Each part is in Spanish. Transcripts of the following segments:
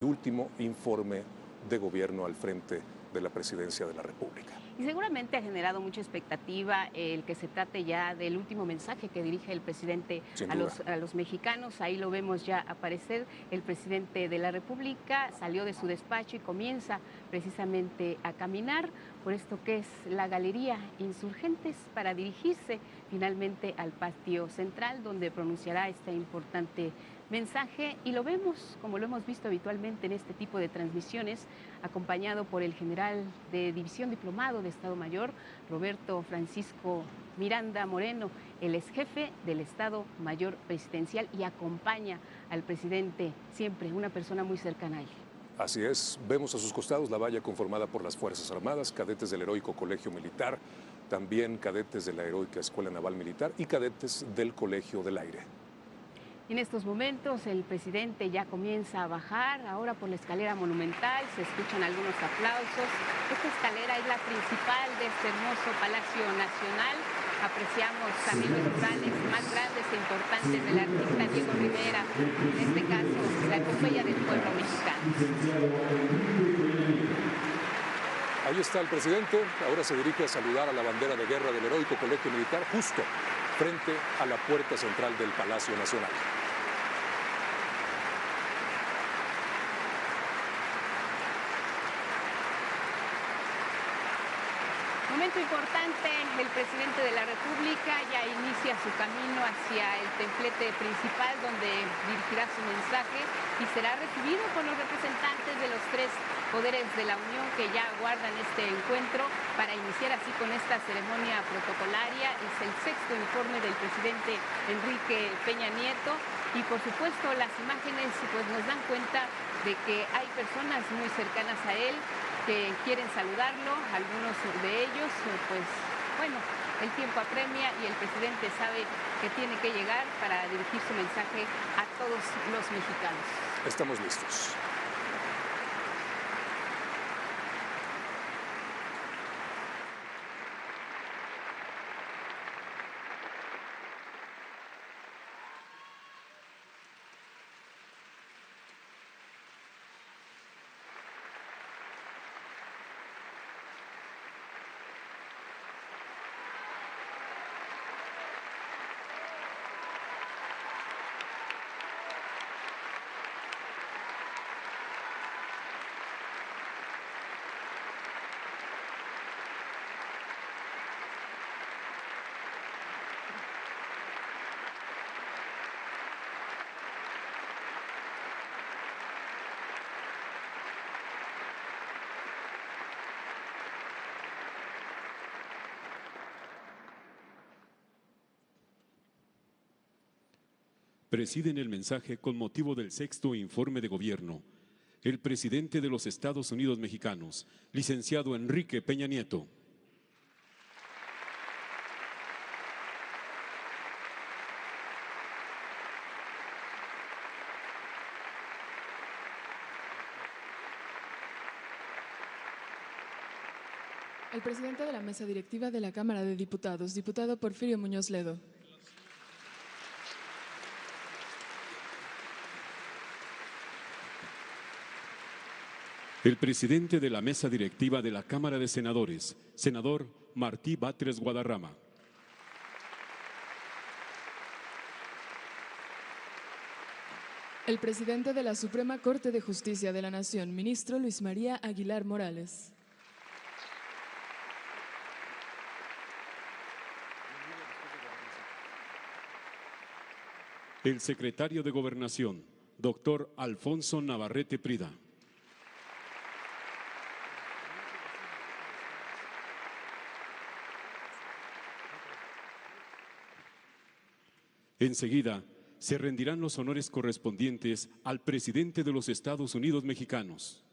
último informe de gobierno al frente de la Presidencia de la República. Y seguramente ha generado mucha expectativa el que se trate ya del último mensaje que dirige el presidente a los mexicanos. Ahí lo vemos ya aparecer. El presidente de la República salió de su despacho y comienza precisamente a caminar por esto que es la Galería Insurgentes para dirigirse finalmente al patio central, donde pronunciará este importante mensaje, y lo vemos, como lo hemos visto habitualmente en este tipo de transmisiones, acompañado por el general de División Diplomado de Estado Mayor, Roberto Francisco Miranda Moreno. Él es jefe del Estado Mayor Presidencial y acompaña al presidente siempre, una persona muy cercana a él. Así es, vemos a sus costados la valla conformada por las Fuerzas Armadas, cadetes del Heroico Colegio Militar, también cadetes de la Heroica Escuela Naval Militar y cadetes del Colegio del Aire. En estos momentos el presidente ya comienza a bajar, ahora por la escalera monumental, se escuchan algunos aplausos. Esta escalera es la principal de este hermoso Palacio Nacional. Apreciamos también los murales más grandes e importantes del artista Diego Rivera, en este caso la epopeya del pueblo mexicano. Ahí está el presidente, ahora se dirige a saludar a la bandera de guerra del Heroico Colegio Militar justo frente a la puerta central del Palacio Nacional. Momento importante, el presidente de la República ya inicia su camino hacia el templete principal, donde dirigirá su mensaje y será recibido por los representantes de los tres poderes de la Unión que ya aguardan este encuentro para iniciar así con esta ceremonia protocolaria. Es el sexto informe del presidente Enrique Peña Nieto y por supuesto las imágenes pues nos dan cuenta de que hay personas muy cercanas a él que quieren saludarlo, algunos de ellos, pues bueno, el tiempo apremia y el presidente sabe que tiene que llegar para dirigir su mensaje a todos los mexicanos. Estamos listos. Preside en el mensaje con motivo del sexto informe de gobierno el presidente de los Estados Unidos mexicanos, licenciado Enrique Peña Nieto. El presidente de la mesa directiva de la Cámara de Diputados, diputado Porfirio Muñoz Ledo. El presidente de la mesa directiva de la Cámara de Senadores, senador Martí Batres Guadarrama. El presidente de la Suprema Corte de Justicia de la Nación, ministro Luis María Aguilar Morales. El secretario de Gobernación, doctor Alfonso Navarrete Prida. Enseguida, se rendirán los honores correspondientes al presidente de los Estados Unidos mexicanos.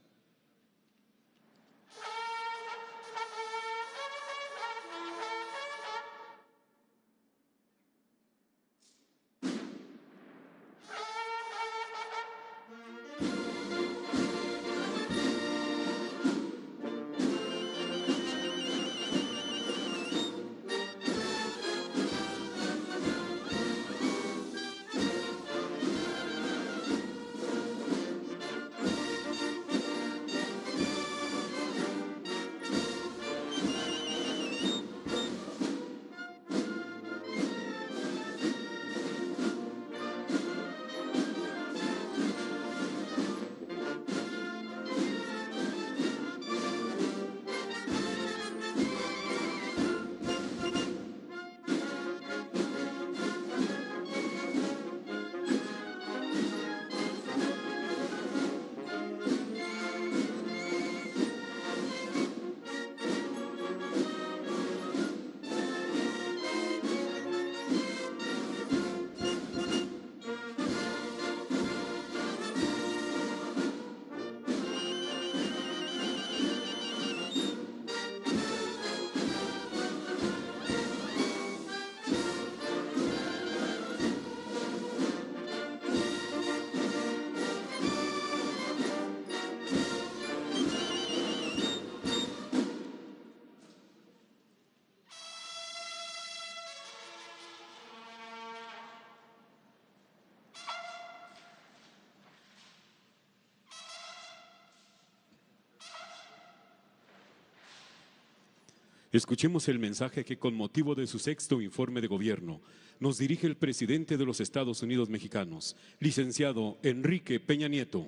Escuchemos el mensaje que con motivo de su sexto informe de gobierno nos dirige el presidente de los Estados Unidos mexicanos, licenciado Enrique Peña Nieto.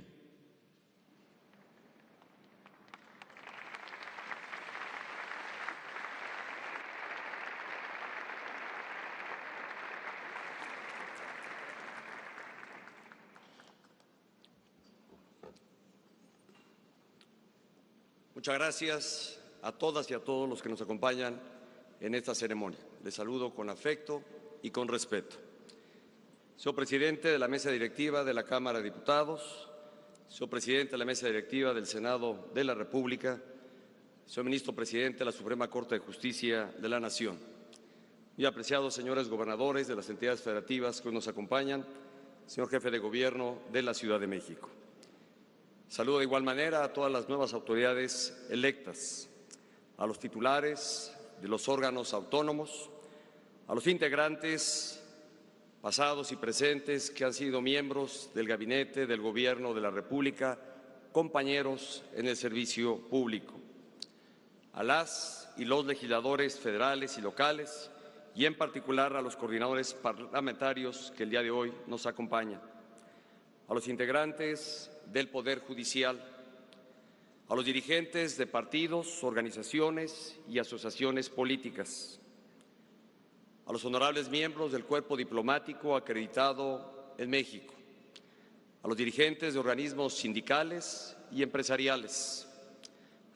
Muchas gracias a todas y a todos los que nos acompañan en esta ceremonia. Les saludo con afecto y con respeto. Soy presidente de la mesa directiva de la Cámara de Diputados, soy presidente de la mesa directiva del Senado de la República, soy ministro presidente de la Suprema Corte de Justicia de la Nación. Muy apreciados señores gobernadores de las entidades federativas que hoy nos acompañan, señor jefe de gobierno de la Ciudad de México. Saludo de igual manera a todas las nuevas autoridades electas, a los titulares de los órganos autónomos, a los integrantes pasados y presentes que han sido miembros del Gabinete del Gobierno de la República, compañeros en el servicio público, a las y los legisladores federales y locales y en particular a los coordinadores parlamentarios que el día de hoy nos acompañan, a los integrantes del Poder Judicial, a los dirigentes de partidos, organizaciones y asociaciones políticas, a los honorables miembros del cuerpo diplomático acreditado en México, a los dirigentes de organismos sindicales y empresariales,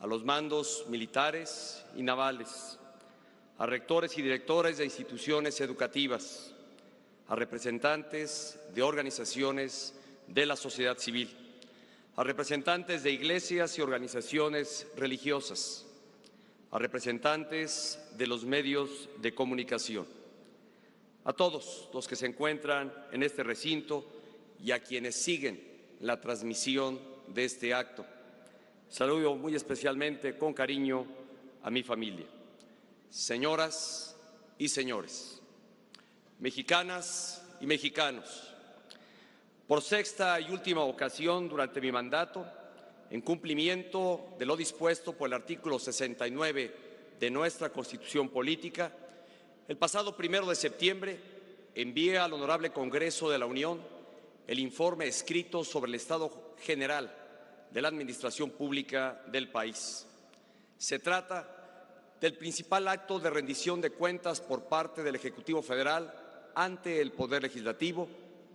a los mandos militares y navales, a rectores y directores de instituciones educativas, a representantes de organizaciones de la sociedad civil, a representantes de iglesias y organizaciones religiosas, a representantes de los medios de comunicación, a todos los que se encuentran en este recinto y a quienes siguen la transmisión de este acto. Saludo muy especialmente con cariño a mi familia. Señoras y señores, mexicanas y mexicanos, por sexta y última ocasión durante mi mandato, en cumplimiento de lo dispuesto por el artículo 69 de nuestra Constitución Política, el pasado 1 de septiembre envié al Honorable Congreso de la Unión el informe escrito sobre el estado general de la administración pública del país. Se trata del principal acto de rendición de cuentas por parte del Ejecutivo Federal ante el Poder Legislativo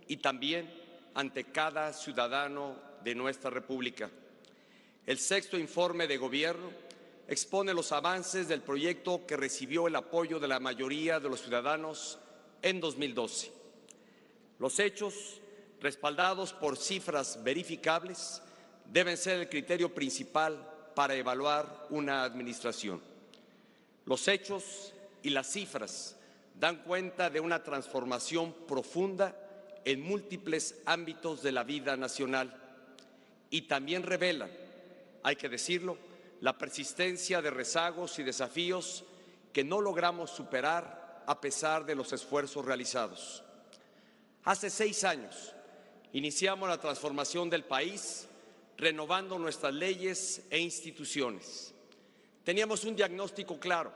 y también ante cada ciudadano de nuestra República. El sexto informe de gobierno expone los avances del proyecto que recibió el apoyo de la mayoría de los ciudadanos en 2012. Los hechos, respaldados por cifras verificables, deben ser el criterio principal para evaluar una administración. Los hechos y las cifras dan cuenta de una transformación profunda en múltiples ámbitos de la vida nacional y también revelan, hay que decirlo, la persistencia de rezagos y desafíos que no logramos superar a pesar de los esfuerzos realizados. Hace 6 años iniciamos la transformación del país, renovando nuestras leyes e instituciones. Teníamos un diagnóstico claro,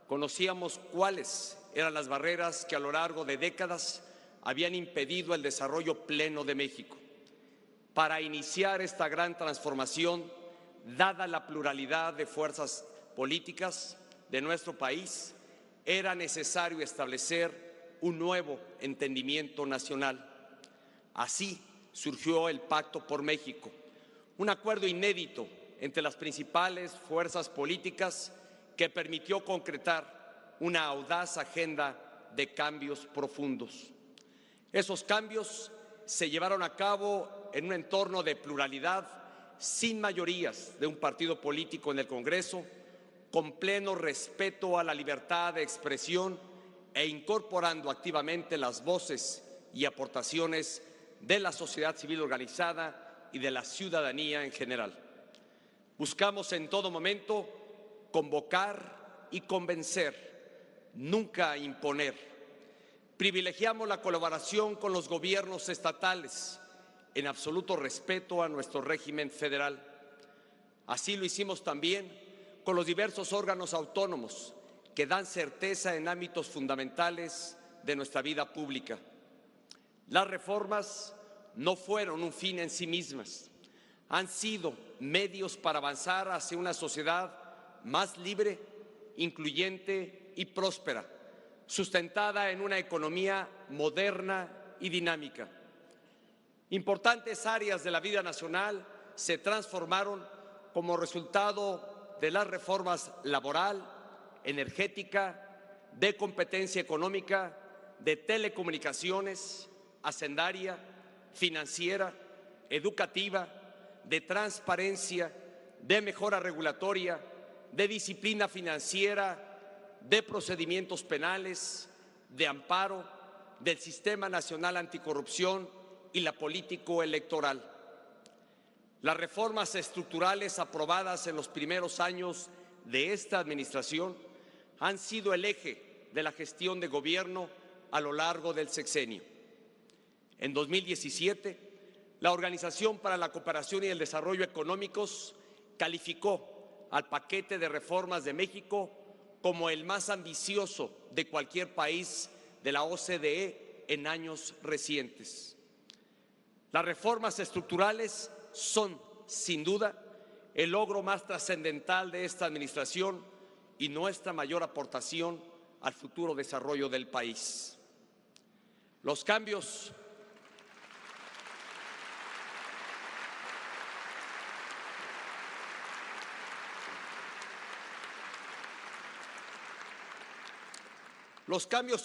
conocíamos cuáles eran las barreras que a lo largo de décadas habían impedido el desarrollo pleno de México. Para iniciar esta gran transformación, dada la pluralidad de fuerzas políticas de nuestro país, era necesario establecer un nuevo entendimiento nacional. Así surgió el Pacto por México, un acuerdo inédito entre las principales fuerzas políticas que permitió concretar una audaz agenda de cambios profundos. Esos cambios se llevaron a cabo en un entorno de pluralidad, sin mayorías de un partido político en el Congreso, con pleno respeto a la libertad de expresión e incorporando activamente las voces y aportaciones de la sociedad civil organizada y de la ciudadanía en general. Buscamos en todo momento convocar y convencer, nunca imponer. Privilegiamos la colaboración con los gobiernos estatales en absoluto respeto a nuestro régimen federal. Así lo hicimos también con los diversos órganos autónomos que dan certeza en ámbitos fundamentales de nuestra vida pública. Las reformas no fueron un fin en sí mismas, han sido medios para avanzar hacia una sociedad más libre, incluyente y próspera, sustentada en una economía moderna y dinámica. Importantes áreas de la vida nacional se transformaron como resultado de las reformas laboral, energética, de competencia económica, de telecomunicaciones, hacendaria, financiera, educativa, de transparencia, de mejora regulatoria, de disciplina financiera, de procedimientos penales, de amparo, del Sistema Nacional Anticorrupción y la político-electoral. Las reformas estructurales aprobadas en los primeros años de esta administración han sido el eje de la gestión de gobierno a lo largo del sexenio. En 2017, la Organización para la Cooperación y el Desarrollo Económicos calificó al paquete de reformas de México como el más ambicioso de cualquier país de la OCDE en años recientes. Las reformas estructurales son, sin duda, el logro más trascendental de esta administración y nuestra mayor aportación al futuro desarrollo del país. Los cambios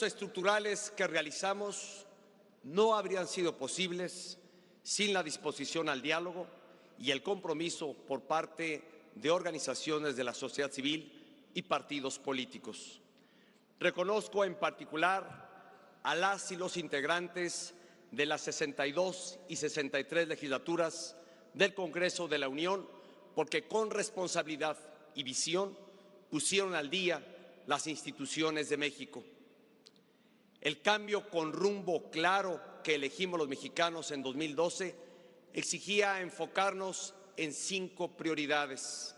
estructurales que realizamos no habrían sido posibles sin la disposición al diálogo y el compromiso por parte de organizaciones de la sociedad civil y partidos políticos. Reconozco en particular a las y los integrantes de las 62 y 63 legislaturas del Congreso de la Unión porque con responsabilidad y visión pusieron al día las instituciones de México. El cambio con rumbo claro que elegimos los mexicanos en 2012 exigía enfocarnos en 5 prioridades: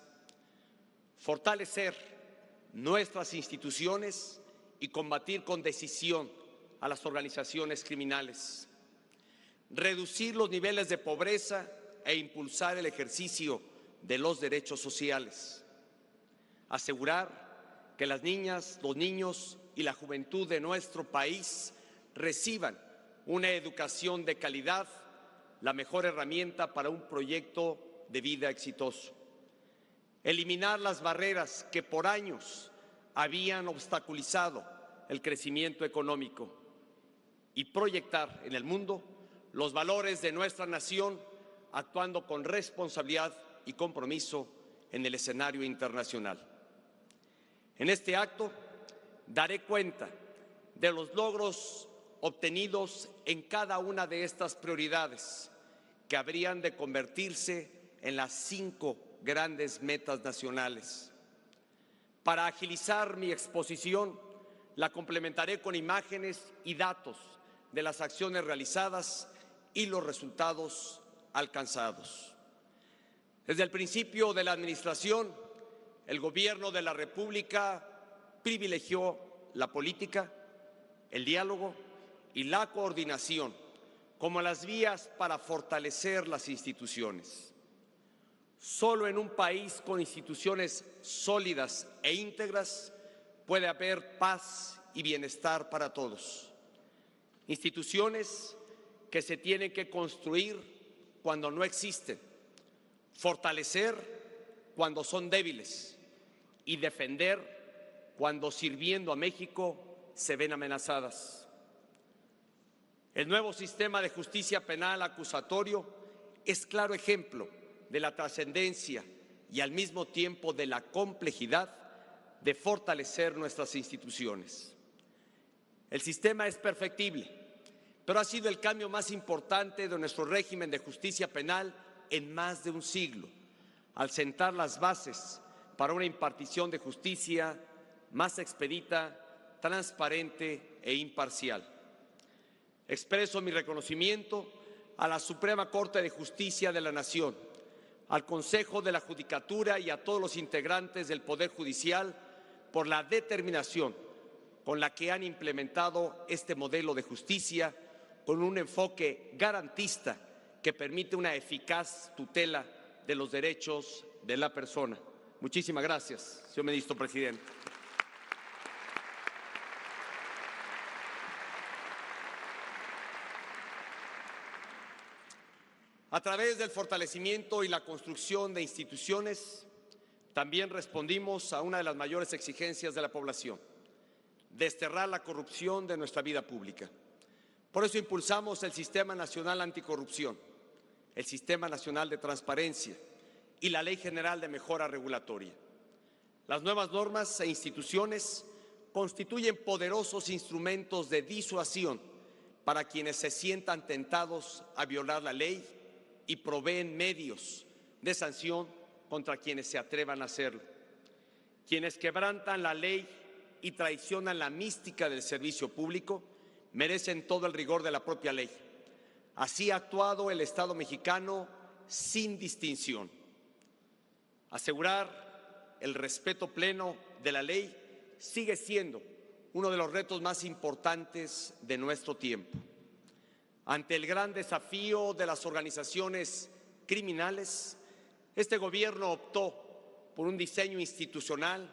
fortalecer nuestras instituciones y combatir con decisión a las organizaciones criminales, reducir los niveles de pobreza e impulsar el ejercicio de los derechos sociales, asegurar que las niñas, los niños y la juventud de nuestro país reciban una educación de calidad, la mejor herramienta para un proyecto de vida exitoso. Eliminar las barreras que por años habían obstaculizado el crecimiento económico y proyectar en el mundo los valores de nuestra nación, actuando con responsabilidad y compromiso en el escenario internacional. En este acto daré cuenta de los logros obtenidos en cada una de estas prioridades, que habrían de convertirse en las 5 grandes metas nacionales. Para agilizar mi exposición, la complementaré con imágenes y datos de las acciones realizadas y los resultados alcanzados. Desde el principio de la administración, el Gobierno de la República privilegió la política, el diálogo y la coordinación como las vías para fortalecer las instituciones. Solo en un país con instituciones sólidas e íntegras puede haber paz y bienestar para todos. Instituciones que se tienen que construir cuando no existen, fortalecer cuando son débiles y defender cuando, sirviendo a México, se ven amenazadas. El nuevo sistema de justicia penal acusatorio es claro ejemplo de la trascendencia y al mismo tiempo de la complejidad de fortalecer nuestras instituciones. El sistema es perfectible, pero ha sido el cambio más importante de nuestro régimen de justicia penal en más de un siglo, al sentar las bases para una impartición de justicia más expedita, transparente e imparcial. Expreso mi reconocimiento a la Suprema Corte de Justicia de la Nación al Consejo de la Judicatura y a todos los integrantes del Poder Judicial por la determinación con la que han implementado este modelo de justicia con un enfoque garantista que permite una eficaz tutela de los derechos de la persona. Muchísimas gracias, señor ministro presidente. A través del fortalecimiento y la construcción de instituciones, también respondimos a una de las mayores exigencias de la población: desterrar la corrupción de nuestra vida pública. Por eso impulsamos el Sistema Nacional Anticorrupción, el Sistema Nacional de Transparencia y la Ley General de Mejora Regulatoria. Las nuevas normas e instituciones constituyen poderosos instrumentos de disuasión para quienes se sientan tentados a violar la ley y proveen medios de sanción contra quienes se atrevan a hacerlo. Quienes quebrantan la ley y traicionan la mística del servicio público merecen todo el rigor de la propia ley. Así ha actuado el Estado mexicano sin distinción. Asegurar el respeto pleno de la ley sigue siendo uno de los retos más importantes de nuestro tiempo. Ante el gran desafío de las organizaciones criminales, este gobierno optó por un diseño institucional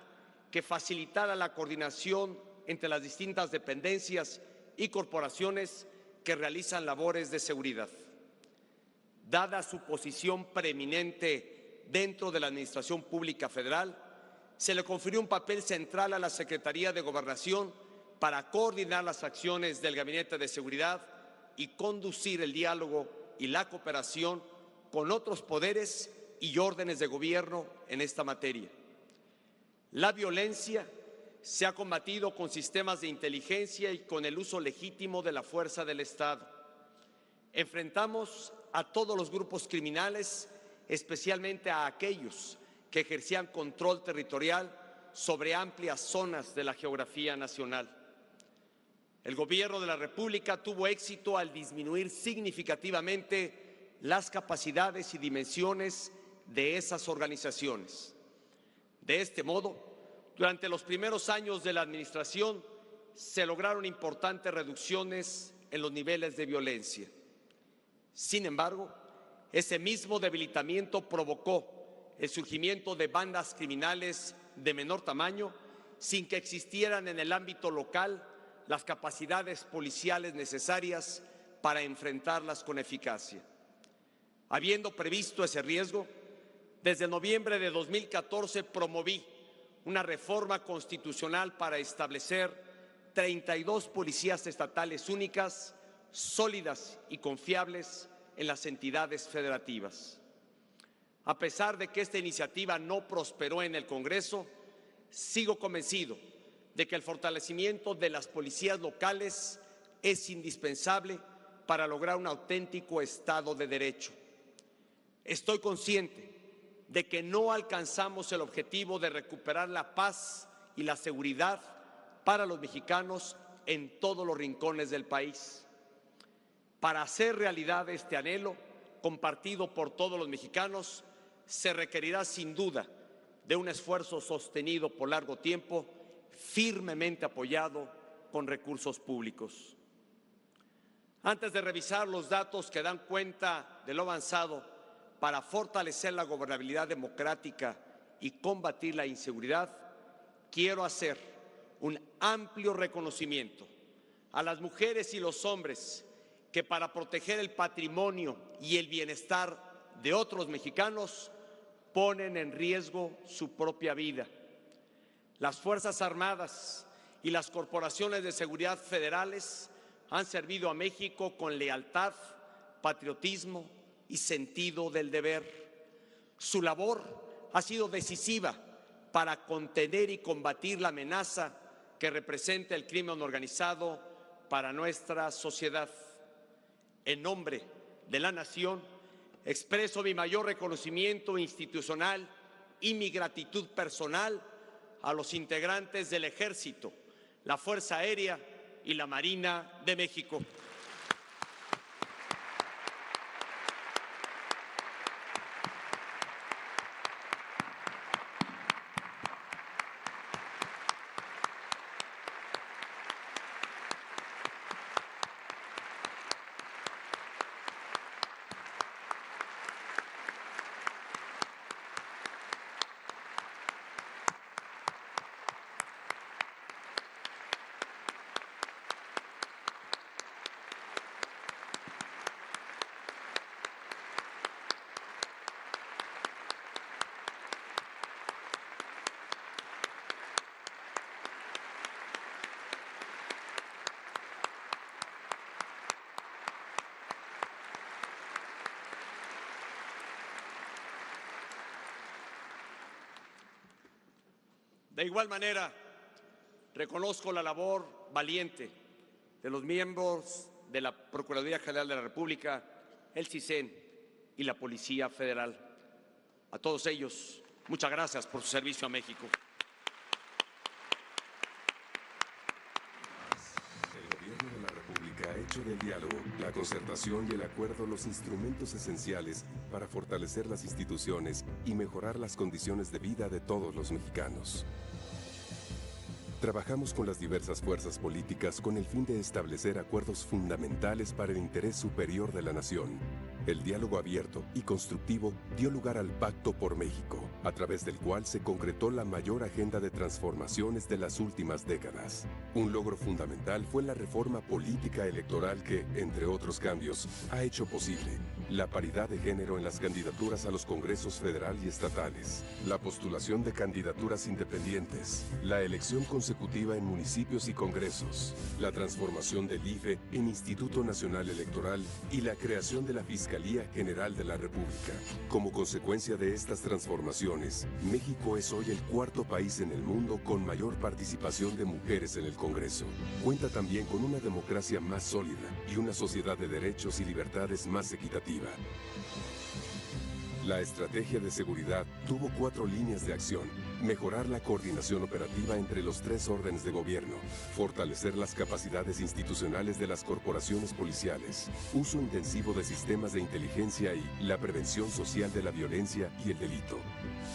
que facilitara la coordinación entre las distintas dependencias y corporaciones que realizan labores de seguridad. Dada su posición preeminente dentro de la Administración Pública Federal, se le confirió un papel central a la Secretaría de Gobernación para coordinar las acciones del Gabinete de Seguridad y conducir el diálogo y la cooperación con otros poderes y órdenes de gobierno en esta materia. La violencia se ha combatido con sistemas de inteligencia y con el uso legítimo de la fuerza del Estado. Enfrentamos a todos los grupos criminales, especialmente a aquellos que ejercían control territorial sobre amplias zonas de la geografía nacional. El Gobierno de la República tuvo éxito al disminuir significativamente las capacidades y dimensiones de esas organizaciones. De este modo, durante los primeros años de la administración se lograron importantes reducciones en los niveles de violencia. Sin embargo, ese mismo debilitamiento provocó el surgimiento de bandas criminales de menor tamaño sin que existieran en el ámbito local las capacidades policiales necesarias para enfrentarlas con eficacia. Habiendo previsto ese riesgo, desde noviembre de 2014 promoví una reforma constitucional para establecer 32 policías estatales únicas, sólidas y confiables en las entidades federativas. A pesar de que esta iniciativa no prosperó en el Congreso, sigo convencido de que el fortalecimiento de las policías locales es indispensable para lograr un auténtico Estado de Derecho. Estoy consciente de que no alcanzamos el objetivo de recuperar la paz y la seguridad para los mexicanos en todos los rincones del país. Para hacer realidad este anhelo, compartido por todos los mexicanos, se requerirá sin duda de un esfuerzo sostenido por largo tiempo, firmemente apoyado con recursos públicos. Antes de revisar los datos que dan cuenta de lo avanzado para fortalecer la gobernabilidad democrática y combatir la inseguridad, quiero hacer un amplio reconocimiento a las mujeres y los hombres que para proteger el patrimonio y el bienestar de otros mexicanos ponen en riesgo su propia vida. Las Fuerzas Armadas y las corporaciones de seguridad federales han servido a México con lealtad, patriotismo y sentido del deber. Su labor ha sido decisiva para contener y combatir la amenaza que representa el crimen organizado para nuestra sociedad. En nombre de la nación, expreso mi mayor reconocimiento institucional y mi gratitud personal a los integrantes del Ejército, la Fuerza Aérea y la Marina de México. De igual manera, reconozco la labor valiente de los miembros de la Procuraduría General de la República, el CISEN y la Policía Federal. A todos ellos, muchas gracias por su servicio a México. El Gobierno de la República ha hecho del diálogo, la concertación y el acuerdo los instrumentos esenciales para fortalecer las instituciones y mejorar las condiciones de vida de todos los mexicanos. Trabajamos con las diversas fuerzas políticas con el fin de establecer acuerdos fundamentales para el interés superior de la nación. El diálogo abierto y constructivo dio lugar al Pacto por México, a través del cual se concretó la mayor agenda de transformaciones de las últimas décadas. Un logro fundamental fue la reforma política electoral que, entre otros cambios, ha hecho posible la paridad de género en las candidaturas a los congresos federal y estatales, la postulación de candidaturas independientes, la elección consecutiva en municipios y congresos, la transformación del IFE en Instituto Nacional Electoral y la creación de la Fiscalía General de la República. Como consecuencia de estas transformaciones, México es hoy el cuarto país en el mundo con mayor participación de mujeres en el Congreso. Cuenta también con una democracia más sólida y una sociedad de derechos y libertades más equitativa. La estrategia de seguridad tuvo 4 líneas de acción: mejorar la coordinación operativa entre los 3 órdenes de gobierno, fortalecer las capacidades institucionales de las corporaciones policiales, uso intensivo de sistemas de inteligencia y la prevención social de la violencia y el delito.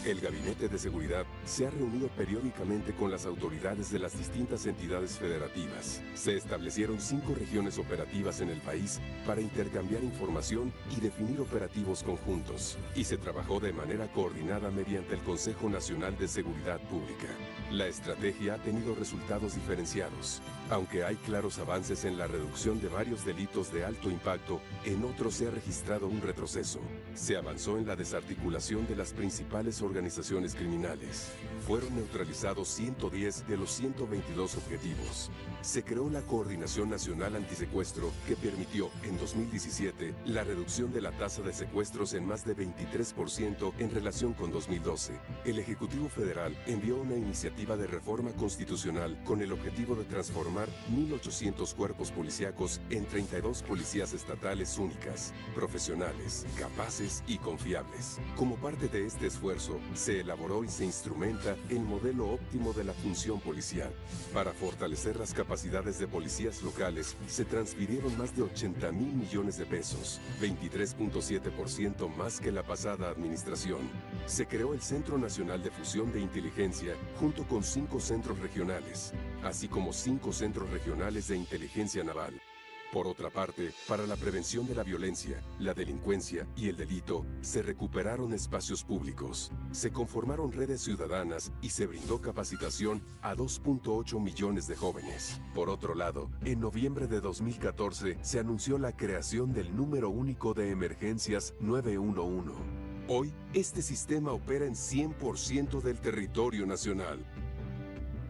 El Gabinete de Seguridad se ha reunido periódicamente con las autoridades de las distintas entidades federativas. Se establecieron 5 regiones operativas en el país para intercambiar información y definir operativos conjuntos. Y se trabajó de manera coordinada mediante el Consejo Nacional de Seguridad Pública. La estrategia ha tenido resultados diferenciados. Aunque hay claros avances en la reducción de varios delitos de alto impacto, en otros se ha registrado un retroceso. Se avanzó en la desarticulación de las principales organizaciones criminales. Fueron neutralizados 110 de los 122 objetivos. Se creó la Coordinación Nacional Antisecuestro, que permitió, en 2017, la reducción de la tasa de secuestros en más de 23% en relación con 2012. El Ejecutivo Federal envió una iniciativa de reforma constitucional con el objetivo de transformar 1,800 cuerpos policíacos en 32 policías estatales únicas, profesionales, capaces y confiables. Como parte de este esfuerzo, se elaboró y se instrumenta el modelo óptimo de la función policial. Para fortalecer las capacidades de policías locales, se transfirieron más de 80,000 millones de pesos, 23.7% más que la pasada administración. Se creó el Centro Nacional de Fusión de Inteligencia junto con 5 centros regionales, así como 5 centros regionales de inteligencia naval. Por otra parte, para la prevención de la violencia, la delincuencia y el delito, se recuperaron espacios públicos, se conformaron redes ciudadanas y se brindó capacitación a 2.8 millones de jóvenes. Por otro lado, en noviembre de 2014 se anunció la creación del Número Único de Emergencias 911. Hoy, este sistema opera en 100% del territorio nacional.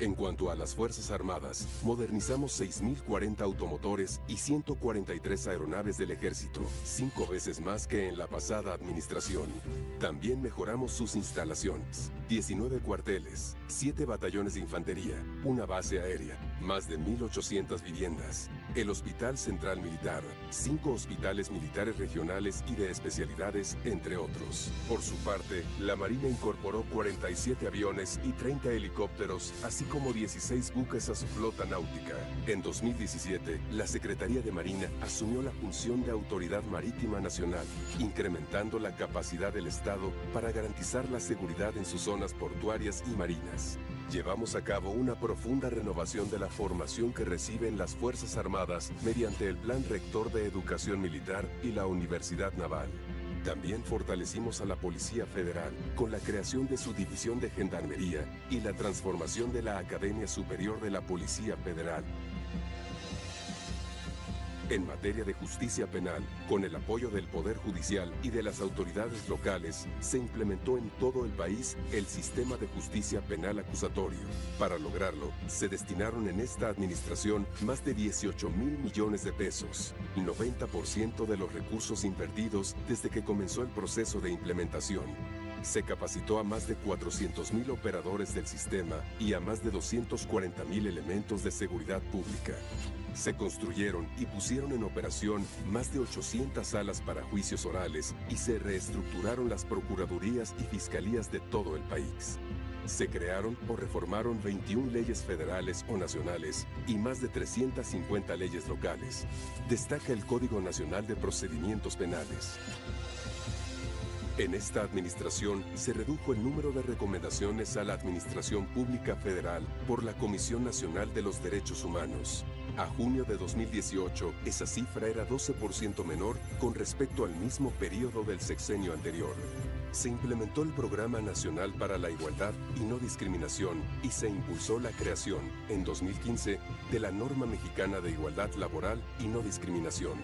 En cuanto a las Fuerzas Armadas, modernizamos 6.040 automotores y 143 aeronaves del Ejército, 5 veces más que en la pasada administración. También mejoramos sus instalaciones: 19 cuarteles, 7 batallones de infantería, una base aérea, más de 1.800 viviendas, el Hospital Central Militar, 5 hospitales militares regionales y de especialidades, entre otros. Por su parte, la Marina incorporó 47 aviones y 30 helicópteros, así como 16 buques a su flota náutica. En 2017, la Secretaría de Marina asumió la función de Autoridad Marítima Nacional, incrementando la capacidad del Estado para garantizar la seguridad en sus zonas portuarias y marinas. Llevamos a cabo una profunda renovación de la formación que reciben las Fuerzas Armadas mediante el Plan Rector de Educación Militar y la Universidad Naval. También fortalecimos a la Policía Federal con la creación de su División de Gendarmería y la transformación de la Academia Superior de la Policía Federal. En materia de justicia penal, con el apoyo del Poder Judicial y de las autoridades locales, se implementó en todo el país el sistema de justicia penal acusatorio. Para lograrlo, se destinaron en esta administración más de 18,000 millones de pesos, el 90% de los recursos invertidos desde que comenzó el proceso de implementación. Se capacitó a más de 400,000 operadores del sistema y a más de 240,000 elementos de seguridad pública. Se construyeron y pusieron en operación más de 800 salas para juicios orales y se reestructuraron las procuradurías y fiscalías de todo el país. Se crearon o reformaron 21 leyes federales o nacionales y más de 350 leyes locales. Destaca el Código Nacional de Procedimientos Penales. En esta administración se redujo el número de recomendaciones a la Administración Pública Federal por la Comisión Nacional de los Derechos Humanos. A junio de 2018, esa cifra era 12% menor con respecto al mismo periodo del sexenio anterior. Se implementó el Programa Nacional para la Igualdad y No Discriminación y se impulsó la creación, en 2015, de la Norma Mexicana de Igualdad Laboral y No Discriminación.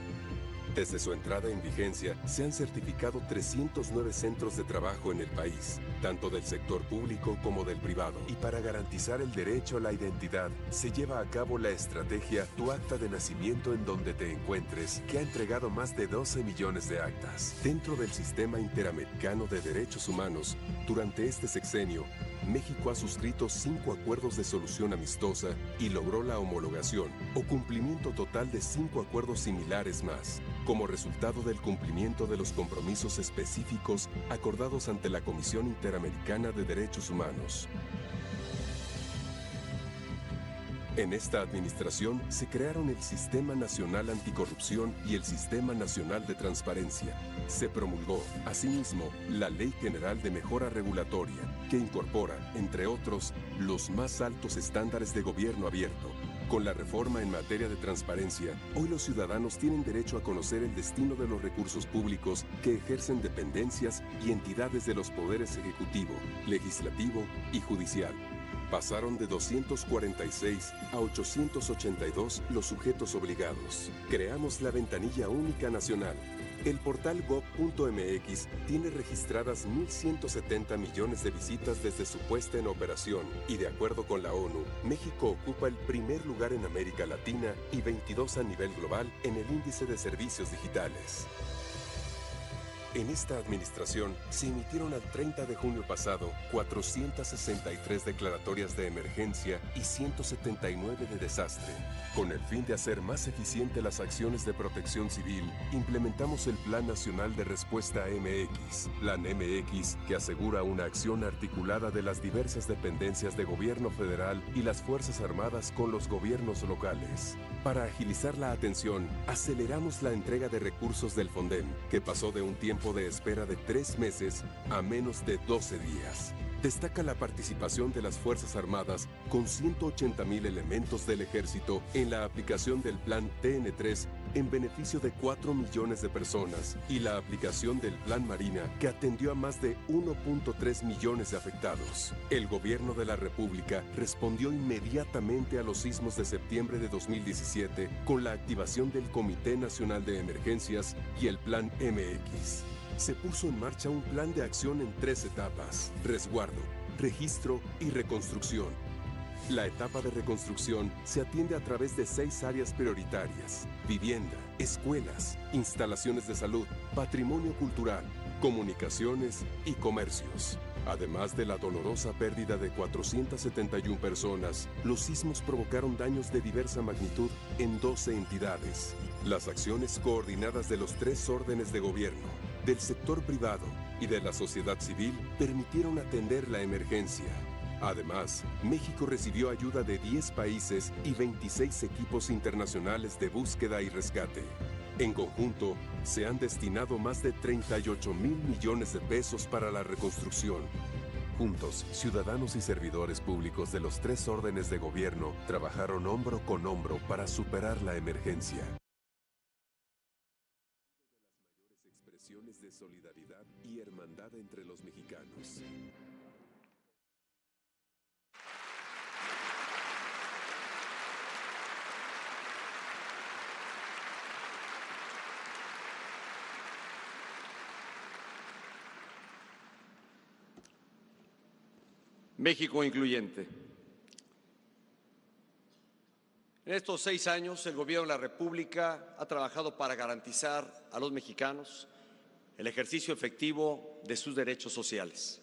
Desde su entrada en vigencia, se han certificado 309 centros de trabajo en el país, tanto del sector público como del privado. Y para garantizar el derecho a la identidad, se lleva a cabo la estrategia Tu Acta de Nacimiento en donde te encuentres, que ha entregado más de 12 millones de actas. Dentro del Sistema Interamericano de Derechos Humanos, durante este sexenio, México ha suscrito 5 acuerdos de solución amistosa y logró la homologación o cumplimiento total de 5 acuerdos similares más, como resultado del cumplimiento de los compromisos específicos acordados ante la Comisión Interamericana de Derechos Humanos. En esta administración se crearon el Sistema Nacional Anticorrupción y el Sistema Nacional de Transparencia. Se promulgó, asimismo, la Ley General de Mejora Regulatoria, que incorpora, entre otros, los más altos estándares de gobierno abierto. Con la reforma en materia de transparencia, hoy los ciudadanos tienen derecho a conocer el destino de los recursos públicos que ejercen dependencias y entidades de los poderes ejecutivo, legislativo y judicial. Pasaron de 246 a 882 los sujetos obligados. Creamos la Ventanilla Única Nacional. El portal gov.mx tiene registradas 1.170 millones de visitas desde su puesta en operación y de acuerdo con la ONU, México ocupa el primer lugar en América Latina y 22 a nivel global en el índice de servicios digitales. En esta administración se emitieron al 30 de junio pasado 463 declaratorias de emergencia y 179 de desastre. Con el fin de hacer más eficiente las acciones de protección civil, implementamos el Plan Nacional de Respuesta MX, Plan MX, que asegura una acción articulada de las diversas dependencias de gobierno federal y las Fuerzas Armadas con los gobiernos locales. Para agilizar la atención, aceleramos la entrega de recursos del Fondem, que pasó de un tiempo de espera de 3 meses a menos de 12 días. Destaca la participación de las Fuerzas Armadas con 180,000 elementos del Ejército en la aplicación del Plan TN3 en beneficio de 4 millones de personas y la aplicación del Plan Marina que atendió a más de 1.3 millones de afectados. El Gobierno de la República respondió inmediatamente a los sismos de septiembre de 2017 con la activación del Comité Nacional de Emergencias y el Plan MX. Se puso en marcha un plan de acción en 3 etapas: resguardo, registro y reconstrucción. La etapa de reconstrucción se atiende a través de 6 áreas prioritarias: vivienda, escuelas, instalaciones de salud, patrimonio cultural, comunicaciones y comercios. Además de la dolorosa pérdida de 471 personas, los sismos provocaron daños de diversa magnitud en 12 entidades. Las acciones coordinadas de los 3 órdenes de gobierno, del sector privado y de la sociedad civil permitieron atender la emergencia. Además, México recibió ayuda de 10 países y 26 equipos internacionales de búsqueda y rescate. En conjunto, se han destinado más de 38,000 millones de pesos para la reconstrucción. Juntos, ciudadanos y servidores públicos de los 3 órdenes de gobierno trabajaron hombro con hombro para superar la emergencia. Expresiones de solidaridad y hermandad entre los mexicanos. México incluyente. En estos 6 años, el Gobierno de la República ha trabajado para garantizar a los mexicanos el ejercicio efectivo de sus derechos sociales.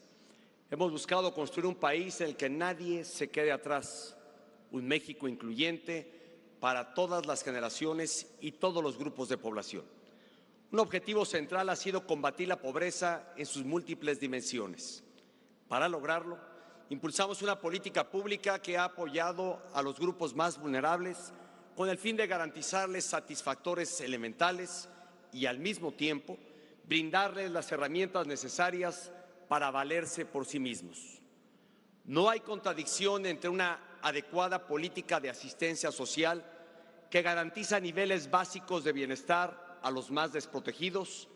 Hemos buscado construir un país en el que nadie se quede atrás, un México incluyente para todas las generaciones y todos los grupos de población. Un objetivo central ha sido combatir la pobreza en sus múltiples dimensiones. Para lograrlo, impulsamos una política pública que ha apoyado a los grupos más vulnerables con el fin de garantizarles satisfactores elementales y, al mismo tiempo, brindarles las herramientas necesarias para valerse por sí mismos. No hay contradicción entre una adecuada política de asistencia social que garantiza niveles básicos de bienestar a los más desprotegidos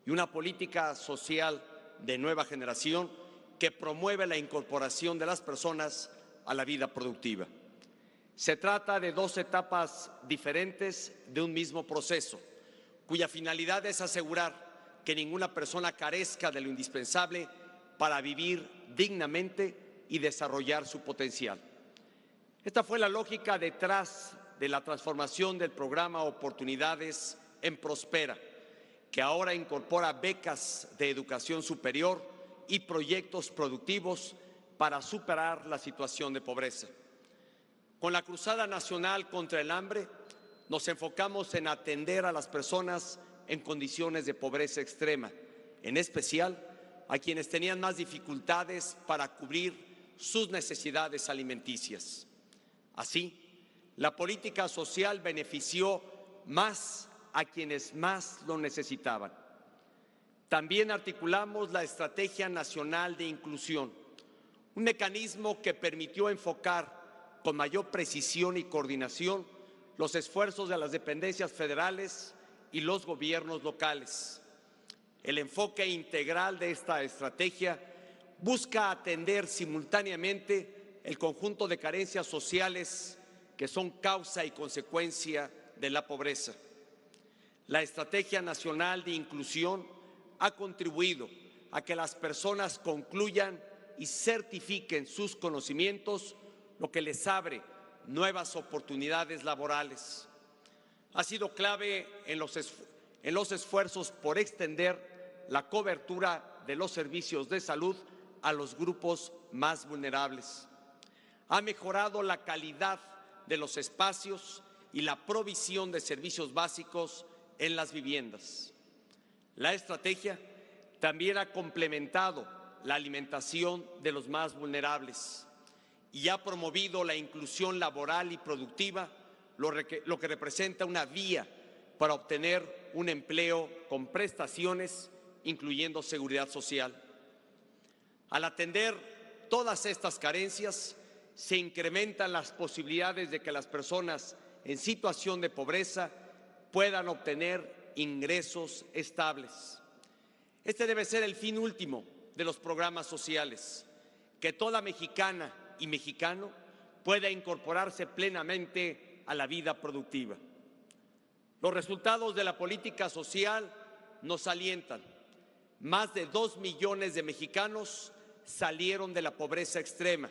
y una política social de nueva generación que promueve la incorporación de las personas a la vida productiva. Se trata de dos etapas diferentes de un mismo proceso, cuya finalidad es asegurar que ninguna persona carezca de lo indispensable para vivir dignamente y desarrollar su potencial. Esta fue la lógica detrás de la transformación del programa Oportunidades en Prospera, que ahora incorpora becas de educación superior y proyectos productivos para superar la situación de pobreza. Con la Cruzada Nacional contra el Hambre, nos enfocamos en atender a las personas en condiciones de pobreza extrema, en especial a quienes tenían más dificultades para cubrir sus necesidades alimenticias. Así, la política social benefició más a quienes más lo necesitaban. También articulamos la Estrategia Nacional de Inclusión, un mecanismo que permitió enfocar con mayor precisión y coordinación los esfuerzos de las dependencias federales y los gobiernos locales. El enfoque integral de esta estrategia busca atender simultáneamente el conjunto de carencias sociales que son causa y consecuencia de la pobreza. La Estrategia Nacional de Inclusión ha contribuido a que las personas concluyan y certifiquen sus conocimientos, lo que les abre nuevas oportunidades laborales. Ha sido clave en los esfuerzos por extender la cobertura de los servicios de salud a los grupos más vulnerables. Ha mejorado la calidad de los espacios y la provisión de servicios básicos en las viviendas. La estrategia también ha complementado la alimentación de los más vulnerables y ha promovido la inclusión laboral y productiva, lo que representa una vía para obtener un empleo con prestaciones, incluyendo seguridad social. Al atender todas estas carencias, se incrementan las posibilidades de que las personas en situación de pobreza puedan obtener ingresos estables. Este debe ser el fin último de los programas sociales, que toda mexicana y mexicano pueda incorporarse plenamente a la vida productiva. Los resultados de la política social nos alientan. Más de 2 millones de mexicanos salieron de la pobreza extrema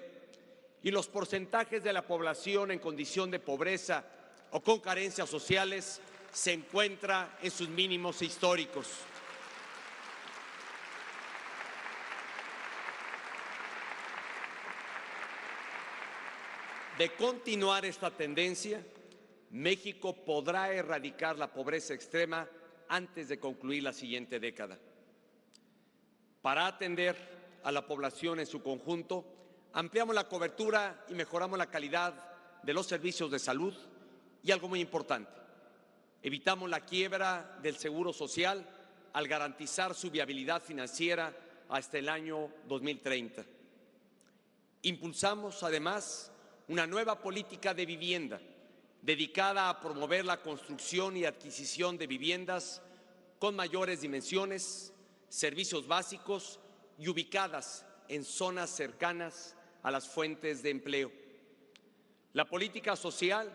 y los porcentajes de la población en condición de pobreza o con carencias sociales se encuentra en sus mínimos históricos. De continuar esta tendencia, México podrá erradicar la pobreza extrema antes de concluir la siguiente década. Para atender a la población en su conjunto, ampliamos la cobertura y mejoramos la calidad de los servicios de salud y algo muy importante, evitamos la quiebra del Seguro Social al garantizar su viabilidad financiera hasta el año 2030. Impulsamos, además, una nueva política de vivienda dedicada a promover la construcción y adquisición de viviendas con mayores dimensiones, servicios básicos y ubicadas en zonas cercanas a las fuentes de empleo. La política social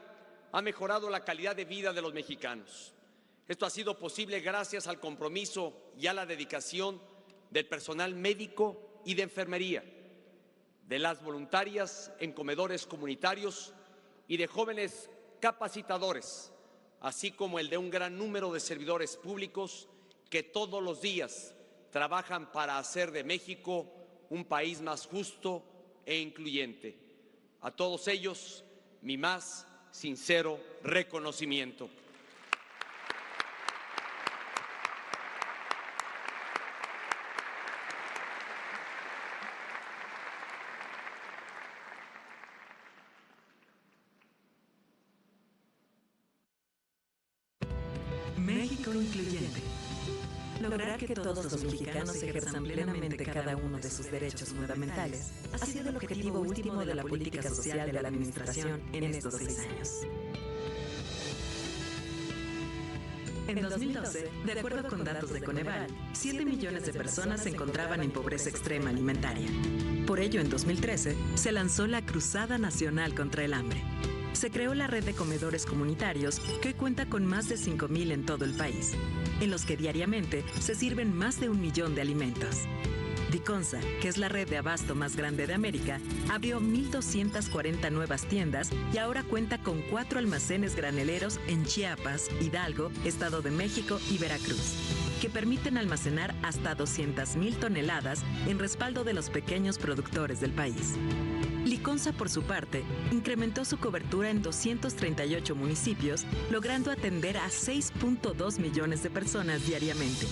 ha mejorado la calidad de vida de los mexicanos. Esto ha sido posible gracias al compromiso y a la dedicación del personal médico y de enfermería, de las voluntarias en comedores comunitarios y de jóvenes capacitadores, así como el de un gran número de servidores públicos que todos los días trabajan para hacer de México un país más justo e incluyente. A todos ellos, mi más sincero reconocimiento. México incluyente. Lograr que todos los mexicanos ejerzan plenamente cada uno de sus derechos fundamentales ha sido el objetivo último de la política social de la Administración en estos 6 años. En 2012, de acuerdo con datos de Coneval, 7 millones de personas se encontraban en pobreza extrema alimentaria. Por ello, en 2013, se lanzó la Cruzada Nacional contra el Hambre. Se creó la red de comedores comunitarios, que hoy cuenta con más de 5,000 en todo el país, en los que diariamente se sirven más de 1 millón de alimentos. Diconsa, que es la red de abasto más grande de América, abrió 1,240 nuevas tiendas y ahora cuenta con 4 almacenes graneleros en Chiapas, Hidalgo, Estado de México y Veracruz, que permiten almacenar hasta 200,000 toneladas en respaldo de los pequeños productores del país. Liconsa, por su parte, incrementó su cobertura en 238 municipios, logrando atender a 6.2 millones de personas diariamente,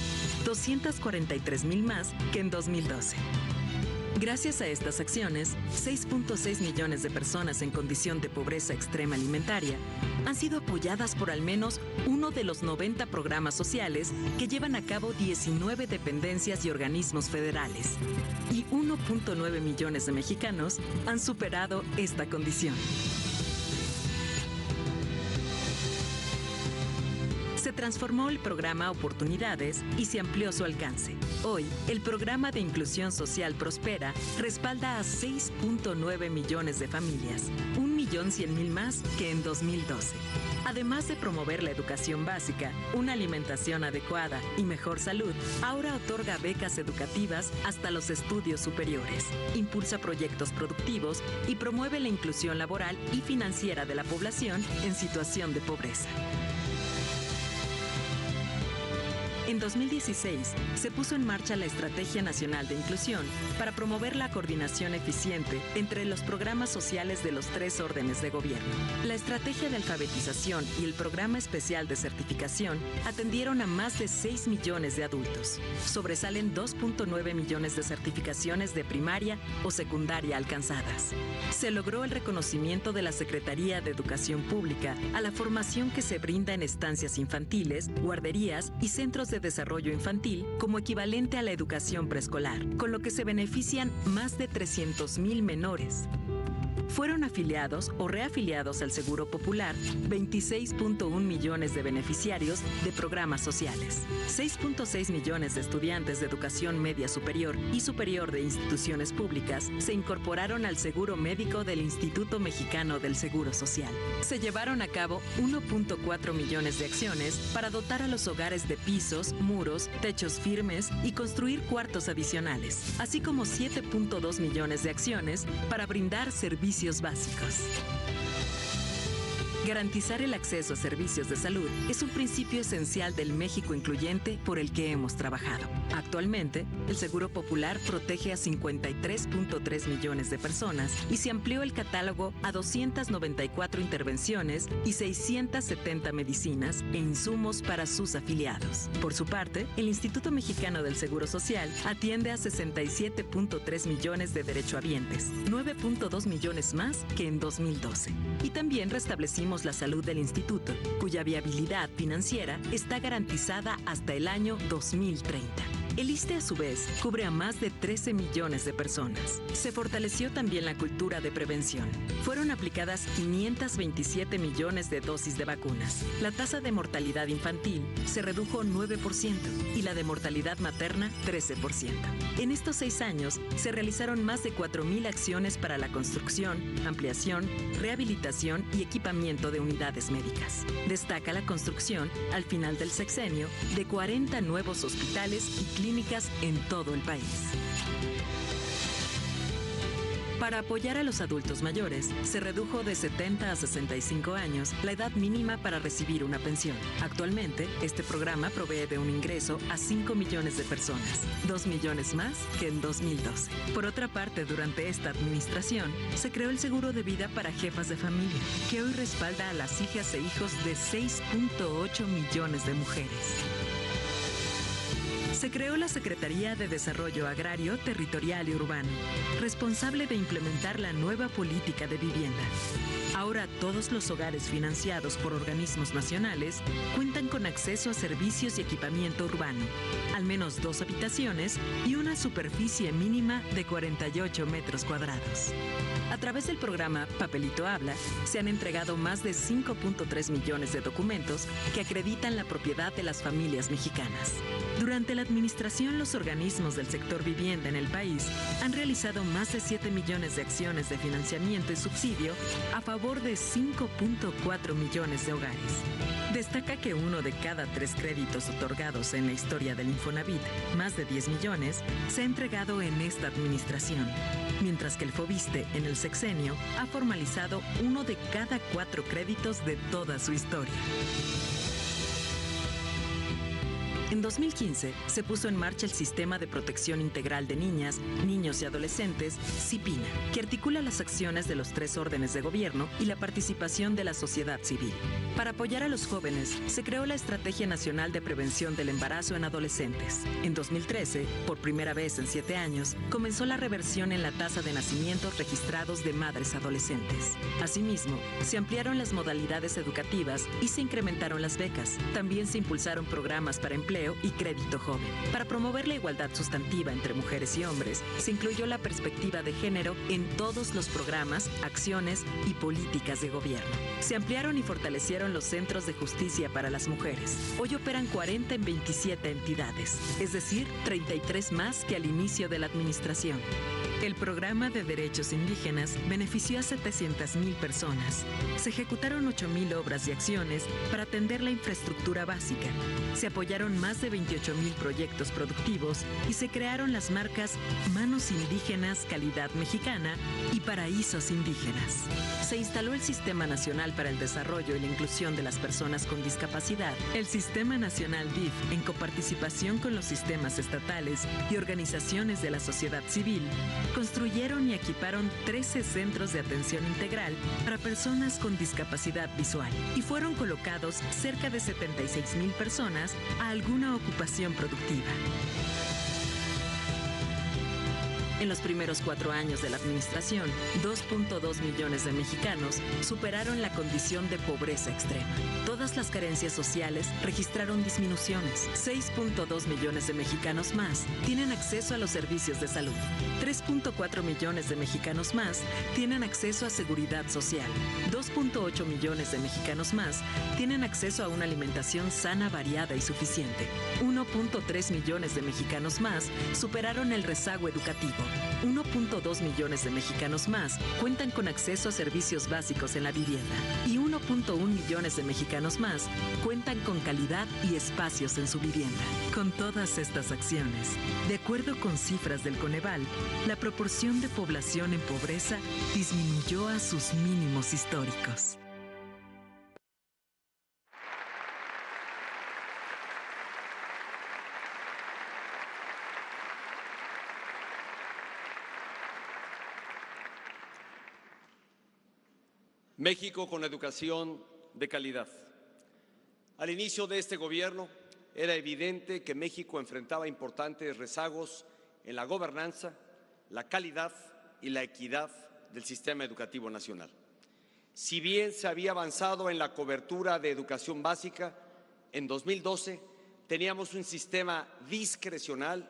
243,000 más que en 2012. Gracias a estas acciones, 6.6 millones de personas en condición de pobreza extrema alimentaria han sido apoyadas por al menos uno de los 90 programas sociales que llevan a cabo 19 dependencias y organismos federales. Y 1.9 millones de mexicanos han superado esta condición. Se transformó el programa Oportunidades y se amplió su alcance. Hoy, el programa de inclusión social Prospera respalda a 6.9 millones de familias, 1,100,000 más que en 2012. Además de promover la educación básica, una alimentación adecuada y mejor salud, ahora otorga becas educativas hasta los estudios superiores, impulsa proyectos productivos y promueve la inclusión laboral y financiera de la población en situación de pobreza. En 2016, se puso en marcha la Estrategia Nacional de Inclusión para promover la coordinación eficiente entre los programas sociales de los 3 órdenes de gobierno. La Estrategia de Alfabetización y el Programa Especial de Certificación atendieron a más de 6 millones de adultos. Sobresalen 2.9 millones de certificaciones de primaria o secundaria alcanzadas. Se logró el reconocimiento de la Secretaría de Educación Pública a la formación que se brinda en estancias infantiles, guarderías y centros de desarrollo infantil como equivalente a la educación preescolar, con lo que se benefician más de 300,000 menores. Fueron afiliados o reafiliados al Seguro Popular 26.1 millones de beneficiarios de programas sociales. 6.6 millones de estudiantes de educación media superior y superior de instituciones públicas se incorporaron al seguro médico del Instituto Mexicano del Seguro Social. Se llevaron a cabo 1.4 millones de acciones para dotar a los hogares de pisos, muros, techos firmes y construir cuartos adicionales, así como 7.2 millones de acciones para brindar servicios básicos. Garantizar el acceso a servicios de salud es un principio esencial del México incluyente por el que hemos trabajado. Actualmente, el Seguro Popular protege a 53.3 millones de personas y se amplió el catálogo a 294 intervenciones y 670 medicinas e insumos para sus afiliados. Por su parte, el Instituto Mexicano del Seguro Social atiende a 67.3 millones de derechohabientes, 9.2 millones más que en 2012. Y también restablecimos la salud del instituto, cuya viabilidad financiera está garantizada hasta el año 2030. El ISSSTE, a su vez, cubre a más de 13 millones de personas. Se fortaleció también la cultura de prevención. Fueron aplicadas 527 millones de dosis de vacunas. La tasa de mortalidad infantil se redujo 9% y la de mortalidad materna 13%. En estos 6 años, se realizaron más de 4,000 acciones para la construcción, ampliación, rehabilitación y equipamiento de unidades médicas. Destaca la construcción, al final del sexenio, de 40 nuevos hospitales y clínicas en todo el país. Para apoyar a los adultos mayores, se redujo de 70 a 65 años la edad mínima para recibir una pensión. Actualmente, este programa provee de un ingreso a 5 millones de personas, 2 millones más que en 2012. Por otra parte, durante esta administración, se creó el seguro de vida para jefas de familia, que hoy respalda a las hijas e hijos de 6.8 millones de mujeres. Se creó la Secretaría de Desarrollo Agrario, Territorial y Urbano, responsable de implementar la nueva política de vivienda. Ahora todos los hogares financiados por organismos nacionales cuentan con acceso a servicios y equipamiento urbano, al menos 2 habitaciones y una superficie mínima de 48 metros cuadrados. A través del programa Papelito Habla, se han entregado más de 5.3 millones de documentos que acreditan la propiedad de las familias mexicanas. Durante la administración, los organismos del sector vivienda en el país han realizado más de 7 millones de acciones de financiamiento y subsidio a favor de 5.4 millones de hogares. Destaca que 1 de cada 3 créditos otorgados en la historia del Infonavit, más de 10 millones, se ha entregado en esta administración, mientras que el Fobiste en el sexenio ha formalizado 1 de cada 4 créditos de toda su historia. En 2015 se puso en marcha el Sistema de Protección Integral de Niñas, Niños y Adolescentes, SIPINA, que articula las acciones de los 3 órdenes de gobierno y la participación de la sociedad civil. Para apoyar a los jóvenes, se creó la Estrategia Nacional de Prevención del Embarazo en Adolescentes. En 2013, por primera vez en 7 años, comenzó la reversión en la tasa de nacimientos registrados de madres adolescentes. Asimismo, se ampliaron las modalidades educativas y se incrementaron las becas. También se impulsaron programas para empleo y crédito joven. Para promover la igualdad sustantiva entre mujeres y hombres, se incluyó la perspectiva de género en todos los programas, acciones y políticas de gobierno. Se ampliaron y fortalecieron los centros de justicia para las mujeres. Hoy operan 40 en 27 entidades, es decir, 33 más que al inicio de la administración. El programa de derechos indígenas benefició a 700,000 personas. Se ejecutaron 8,000 obras y acciones para atender la infraestructura básica. Se apoyaron más de 28,000 proyectos productivos y se crearon las marcas Manos Indígenas Calidad Mexicana y Paraísos Indígenas. Se instaló el Sistema Nacional para el Desarrollo y la Inclusión de las Personas con Discapacidad, el Sistema Nacional DIF, en coparticipación con los sistemas estatales y organizaciones de la sociedad civil. Construyeron y equiparon 13 centros de atención integral para personas con discapacidad visual y fueron colocados cerca de 76,000 personas a alguna ocupación productiva. En los primeros 4 años de la administración, 2.2 millones de mexicanos superaron la condición de pobreza extrema. Todas las carencias sociales registraron disminuciones. 6.2 millones de mexicanos más tienen acceso a los servicios de salud. 3.4 millones de mexicanos más tienen acceso a seguridad social. 2.8 millones de mexicanos más tienen acceso a una alimentación sana, variada y suficiente. 1.3 millones de mexicanos más superaron el rezago educativo. 1.2 millones de mexicanos más cuentan con acceso a servicios básicos en la vivienda y 1.1 millones de mexicanos más cuentan con calidad y espacios en su vivienda. Con todas estas acciones, de acuerdo con cifras del Coneval, la proporción de población en pobreza disminuyó a sus mínimos históricos. México con educación de calidad. Al inicio de este gobierno era evidente que México enfrentaba importantes rezagos en la gobernanza, la calidad y la equidad del sistema educativo nacional. Si bien se había avanzado en la cobertura de educación básica, en 2012 teníamos un sistema discrecional,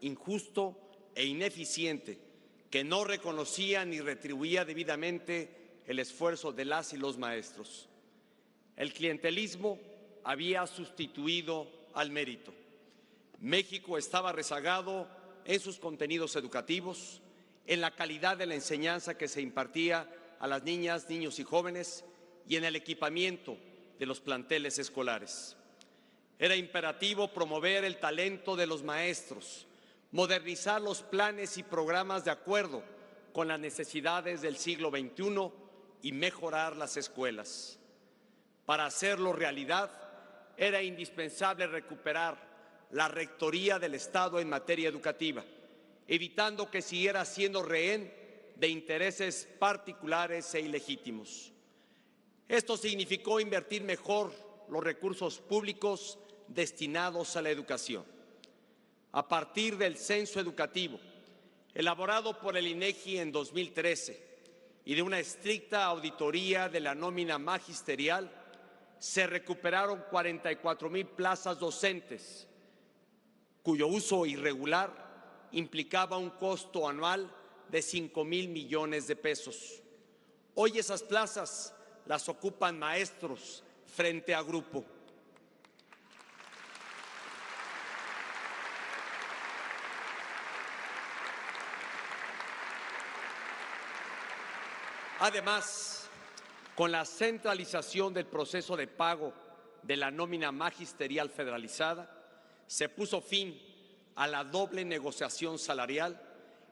injusto e ineficiente que no reconocía ni retribuía debidamente el esfuerzo de las y los maestros. El clientelismo había sustituido al mérito. México estaba rezagado en sus contenidos educativos, en la calidad de la enseñanza que se impartía a las niñas, niños y jóvenes y en el equipamiento de los planteles escolares. Era imperativo promover el talento de los maestros, modernizar los planes y programas de acuerdo con las necesidades del siglo XXI y mejorar las escuelas. Para hacerlo realidad, era indispensable recuperar la rectoría del Estado en materia educativa, evitando que siguiera siendo rehén de intereses particulares e ilegítimos. Esto significó invertir mejor los recursos públicos destinados a la educación. A partir del censo educativo, elaborado por el INEGI en 2013, y de una estricta auditoría de la nómina magisterial, se recuperaron 44,000 plazas docentes, cuyo uso irregular implicaba un costo anual de 5,000 millones de pesos. Hoy esas plazas las ocupan maestros frente a grupo. Además, con la centralización del proceso de pago de la nómina magisterial federalizada, se puso fin a la doble negociación salarial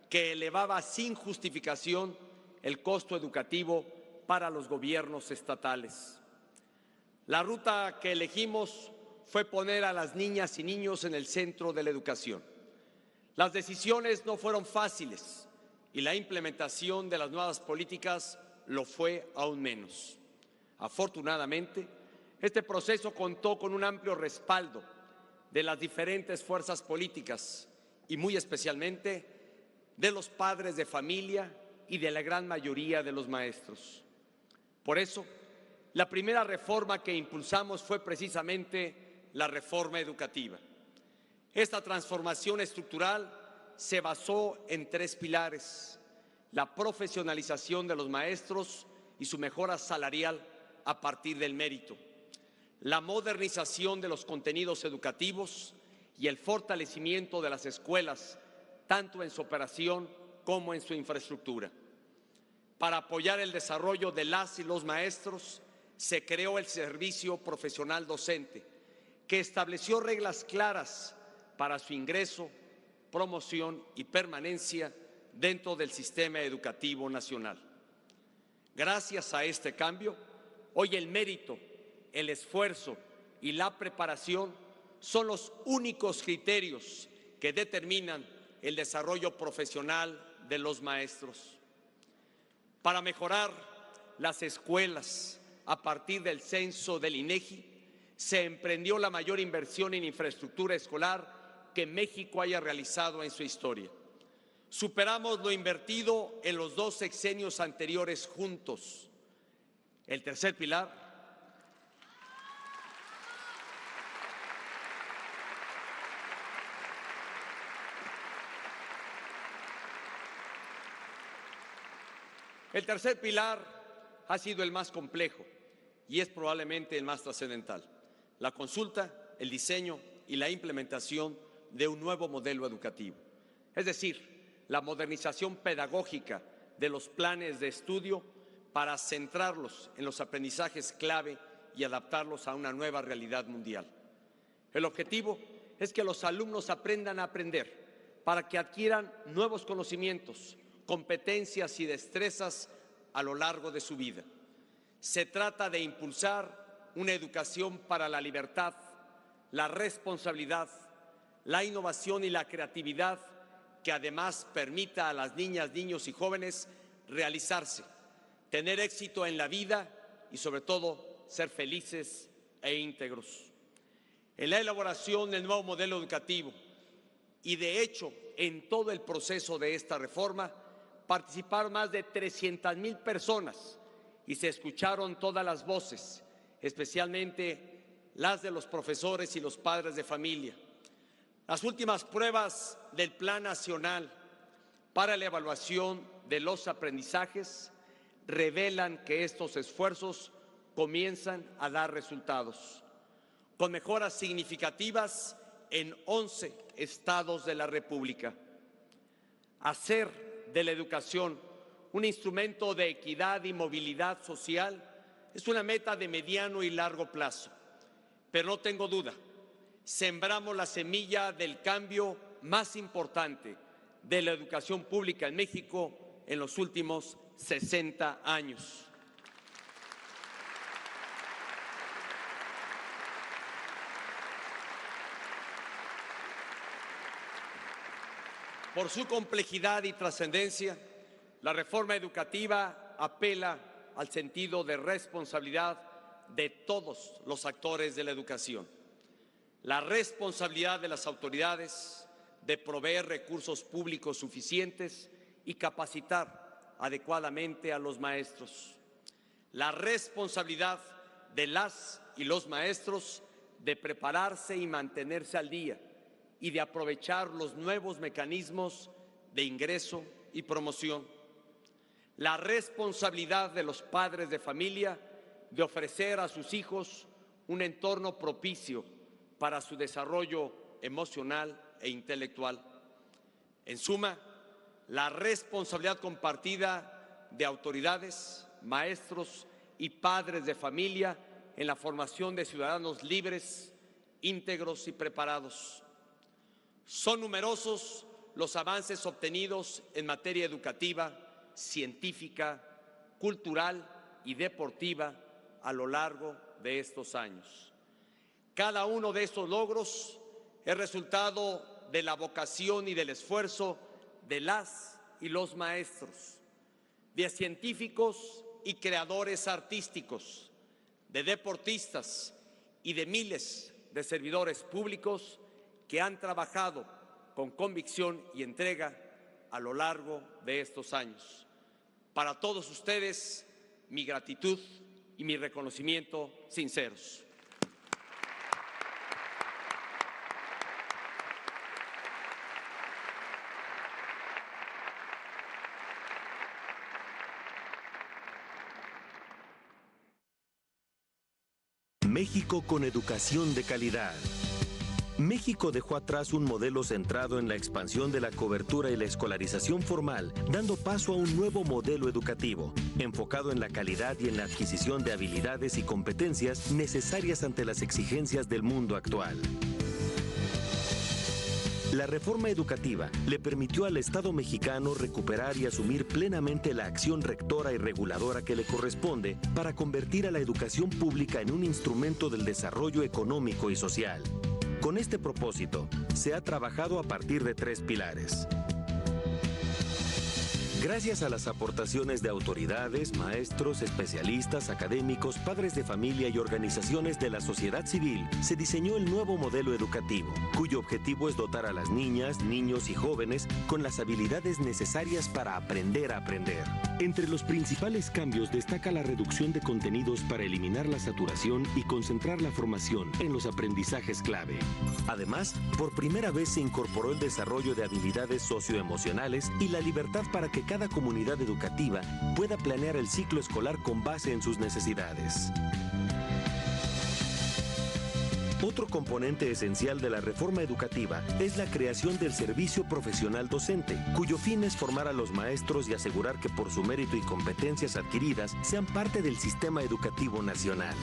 que elevaba sin justificación el costo educativo para los gobiernos estatales. La ruta que elegimos fue poner a las niñas y niños en el centro de la educación. Las decisiones no fueron fáciles y la implementación de las nuevas políticas lo fue aún menos. Afortunadamente, este proceso contó con un amplio respaldo de las diferentes fuerzas políticas y muy especialmente de los padres de familia y de la gran mayoría de los maestros. Por eso, la primera reforma que impulsamos fue precisamente la reforma educativa. Esta transformación estructural se basó en 3 pilares: la profesionalización de los maestros y su mejora salarial a partir del mérito, la modernización de los contenidos educativos y el fortalecimiento de las escuelas, tanto en su operación como en su infraestructura. Para apoyar el desarrollo de las y los maestros, se creó el Servicio Profesional Docente, que estableció reglas claras para su ingreso, promoción y permanencia dentro del sistema educativo nacional. Gracias a este cambio, hoy el mérito, el esfuerzo y la preparación son los únicos criterios que determinan el desarrollo profesional de los maestros. Para mejorar las escuelas a partir del censo del INEGI, se emprendió la mayor inversión en infraestructura escolar que México haya realizado en su historia. Superamos lo invertido en los 2 sexenios anteriores juntos. El tercer pilar ha sido el más complejo y es probablemente el más trascendental: la consulta, el diseño y la implementación de un nuevo modelo educativo. Es decir, la modernización pedagógica de los planes de estudio para centrarlos en los aprendizajes clave y adaptarlos a una nueva realidad mundial. El objetivo es que los alumnos aprendan a aprender para que adquieran nuevos conocimientos, competencias y destrezas a lo largo de su vida. Se trata de impulsar una educación para la libertad, la responsabilidad, la innovación y la creatividad, que además permita a las niñas, niños y jóvenes realizarse, tener éxito en la vida y sobre todo ser felices e íntegros. En la elaboración del nuevo modelo educativo y de hecho en todo el proceso de esta reforma participaron más de 300,000 personas y se escucharon todas las voces, especialmente las de los profesores y los padres de familia. Las últimas pruebas del Plan Nacional para la Evaluación de los Aprendizajes revelan que estos esfuerzos comienzan a dar resultados, con mejoras significativas en 11 estados de la República. Hacer de la educación un instrumento de equidad y movilidad social es una meta de mediano y largo plazo, pero no tengo duda, sembramos la semilla del cambio más importante de la educación pública en México en los últimos 60 años. Por su complejidad y trascendencia, la reforma educativa apela al sentido de responsabilidad de todos los actores de la educación. La responsabilidad de las autoridades de proveer recursos públicos suficientes y capacitar adecuadamente a los maestros. La responsabilidad de las y los maestros de prepararse y mantenerse al día y de aprovechar los nuevos mecanismos de ingreso y promoción. La responsabilidad de los padres de familia de ofrecer a sus hijos un entorno propicio para su desarrollo emocional e intelectual. En suma, la responsabilidad compartida de autoridades, maestros y padres de familia en la formación de ciudadanos libres, íntegros y preparados. Son numerosos los avances obtenidos en materia educativa, científica, cultural y deportiva a lo largo de estos años. Cada uno de estos logros es resultado de la vocación y del esfuerzo de las y los maestros, de científicos y creadores artísticos, de deportistas y de miles de servidores públicos que han trabajado con convicción y entrega a lo largo de estos años. Para todos ustedes, mi gratitud y mi reconocimiento sinceros. México con educación de calidad. México dejó atrás un modelo centrado en la expansión de la cobertura y la escolarización formal, dando paso a un nuevo modelo educativo, enfocado en la calidad y en la adquisición de habilidades y competencias necesarias ante las exigencias del mundo actual. La reforma educativa le permitió al Estado mexicano recuperar y asumir plenamente la acción rectora y reguladora que le corresponde para convertir a la educación pública en un instrumento del desarrollo económico y social. Con este propósito, se ha trabajado a partir de 3 pilares. Gracias a las aportaciones de autoridades, maestros, especialistas, académicos, padres de familia y organizaciones de la sociedad civil, se diseñó el nuevo modelo educativo, cuyo objetivo es dotar a las niñas, niños y jóvenes con las habilidades necesarias para aprender a aprender. Entre los principales cambios destaca la reducción de contenidos para eliminar la saturación y concentrar la formación en los aprendizajes clave. Además, por primera vez se incorporó el desarrollo de habilidades socioemocionales y la libertad para que cada comunidad educativa pueda planear el ciclo escolar con base en sus necesidades. Otro componente esencial de la reforma educativa es la creación del servicio profesional docente, cuyo fin es formar a los maestros y asegurar que por su mérito y competencias adquiridas sean parte del sistema educativo nacional.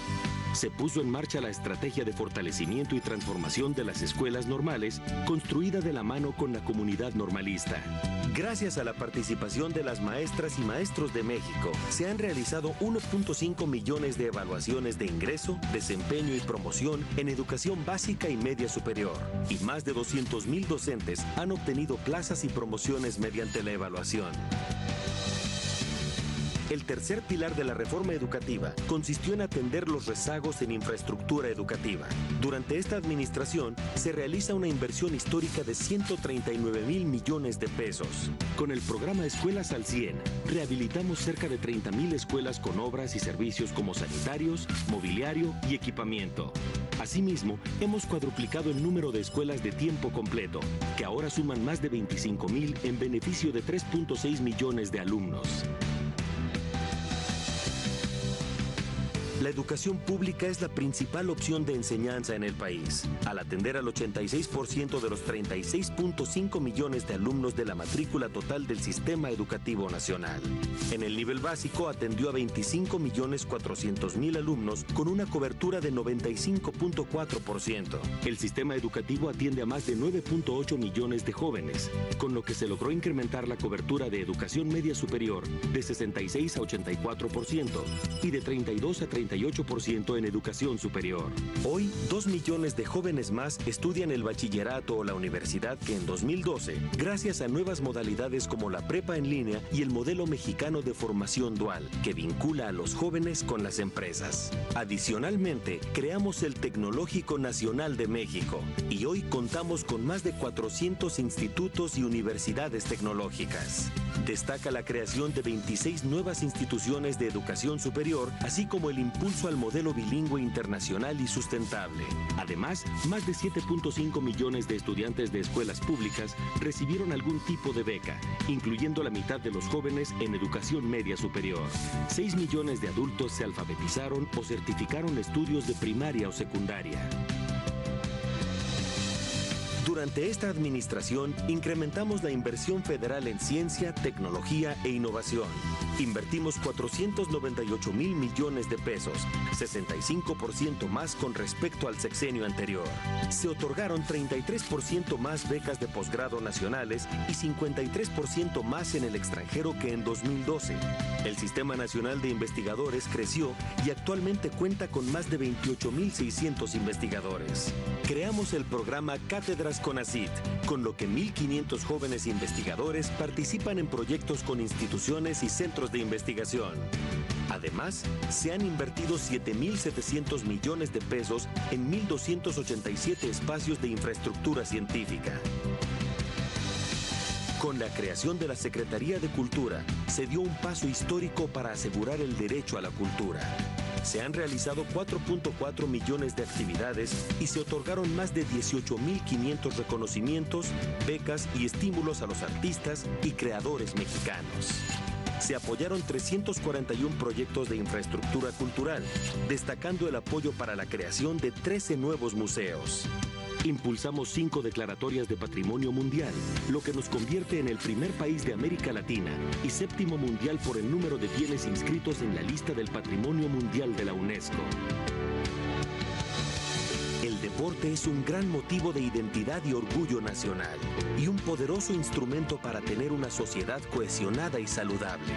Se puso en marcha la estrategia de fortalecimiento y transformación de las escuelas normales, construida de la mano con la comunidad normalista. Gracias a la participación de las maestras y maestros de México, se han realizado 1.5 millones de evaluaciones de ingreso, desempeño y promoción en educación básica y media superior, y más de 200,000 docentes han obtenido plazas y promociones mediante la evaluación. El tercer pilar de la reforma educativa consistió en atender los rezagos en infraestructura educativa. Durante esta administración se realiza una inversión histórica de 139,000 millones de pesos. Con el programa Escuelas al 100, rehabilitamos cerca de 30,000 escuelas con obras y servicios como sanitarios, mobiliario y equipamiento. Asimismo, hemos cuadruplicado el número de escuelas de tiempo completo, que ahora suman más de 25,000 en beneficio de 3.6 millones de alumnos. La educación pública es la principal opción de enseñanza en el país, al atender al 86% de los 36.5 millones de alumnos de la matrícula total del Sistema Educativo Nacional. En el nivel básico atendió a 25.400.000 alumnos con una cobertura de 95.4%. El sistema educativo atiende a más de 9.8 millones de jóvenes, con lo que se logró incrementar la cobertura de educación media superior de 66 a 84% y de 32 a 38% en educación superior. Hoy, 2 millones de jóvenes más estudian el bachillerato o la universidad que en 2012, gracias a nuevas modalidades como la prepa en línea y el modelo mexicano de formación dual, que vincula a los jóvenes con las empresas. Adicionalmente, creamos el Tecnológico Nacional de México y hoy contamos con más de 400 institutos y universidades tecnológicas. Destaca la creación de 26 nuevas instituciones de educación superior, así como el impulso al modelo bilingüe internacional y sustentable. Además, más de 7.5 millones de estudiantes de escuelas públicas recibieron algún tipo de beca, incluyendo la mitad de los jóvenes en educación media superior. 6 millones de adultos se alfabetizaron o certificaron estudios de primaria o secundaria. Durante esta administración, incrementamos la inversión federal en ciencia, tecnología e innovación. Invertimos 498,000 millones de pesos, 65% más con respecto al sexenio anterior. Se otorgaron 33% más becas de posgrado nacionales y 53% más en el extranjero que en 2012. El Sistema Nacional de Investigadores creció y actualmente cuenta con más de 28,600 investigadores. Creamos el programa Cátedras CONACYT, con lo que 1,500 jóvenes investigadores participan en proyectos con instituciones y centros de investigación. Además, se han invertido 7,700 millones de pesos en 1,287 espacios de infraestructura científica. Con la creación de la Secretaría de Cultura, se dio un paso histórico para asegurar el derecho a la cultura. Se han realizado 4.4 millones de actividades y se otorgaron más de 18,500 reconocimientos, becas y estímulos a los artistas y creadores mexicanos. Se apoyaron 341 proyectos de infraestructura cultural, destacando el apoyo para la creación de 13 nuevos museos. Impulsamos 5 declaratorias de patrimonio mundial, lo que nos convierte en el primer país de América Latina y 7º mundial por el número de bienes inscritos en la lista del Patrimonio Mundial de la UNESCO. El deporte es un gran motivo de identidad y orgullo nacional y un poderoso instrumento para tener una sociedad cohesionada y saludable.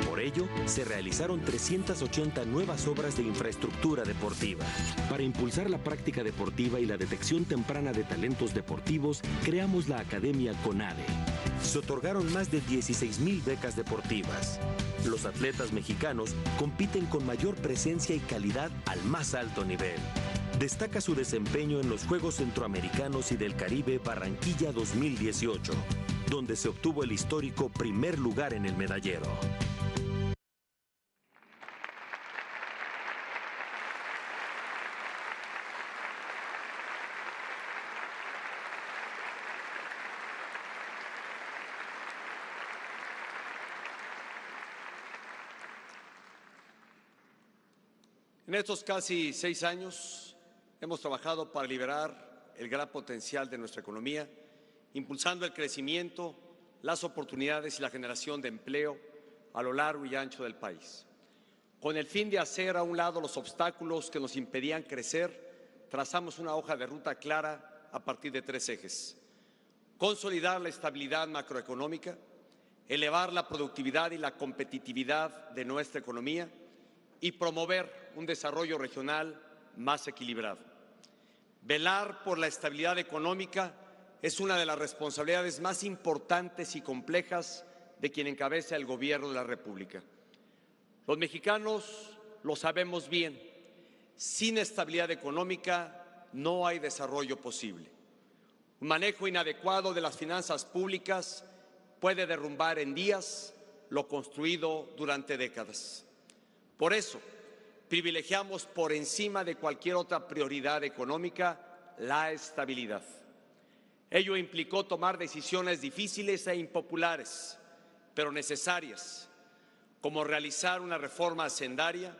Por ello, se realizaron 380 nuevas obras de infraestructura deportiva. Para impulsar la práctica deportiva y la detección temprana de talentos deportivos, creamos la Academia CONADE. Se otorgaron más de 16,000 becas deportivas. Los atletas mexicanos compiten con mayor presencia y calidad al más alto nivel. Destaca su desempeño en los Juegos Centroamericanos y del Caribe Barranquilla 2018, donde se obtuvo el histórico primer lugar en el medallero. En estos casi 6 años hemos trabajado para liberar el gran potencial de nuestra economía, impulsando el crecimiento, las oportunidades y la generación de empleo a lo largo y ancho del país. Con el fin de hacer a un lado los obstáculos que nos impedían crecer, trazamos una hoja de ruta clara a partir de 3 ejes: consolidar la estabilidad macroeconómica, elevar la productividad y la competitividad de nuestra economía y promover un desarrollo regional más equilibrado. Velar por la estabilidad económica es una de las responsabilidades más importantes y complejas de quien encabeza el Gobierno de la República. Los mexicanos lo sabemos bien, sin estabilidad económica no hay desarrollo posible. Un manejo inadecuado de las finanzas públicas puede derrumbar en días lo construido durante décadas. Por eso, privilegiamos por encima de cualquier otra prioridad económica la estabilidad. Ello implicó tomar decisiones difíciles e impopulares, pero necesarias, como realizar una reforma hacendaria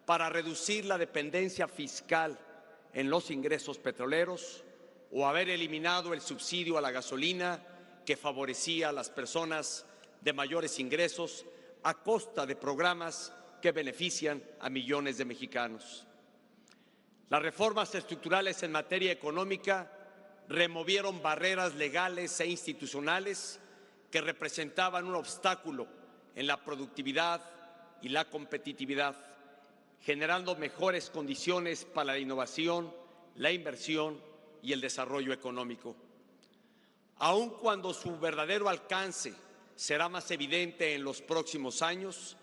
para reducir la dependencia fiscal en los ingresos petroleros o haber eliminado el subsidio a la gasolina que favorecía a las personas de mayores ingresos a costa de programas que benefician a millones de mexicanos. Las reformas estructurales en materia económica removieron barreras legales e institucionales que representaban un obstáculo en la productividad y la competitividad, generando mejores condiciones para la innovación, la inversión y el desarrollo económico. Aun cuando su verdadero alcance será más evidente en los próximos años,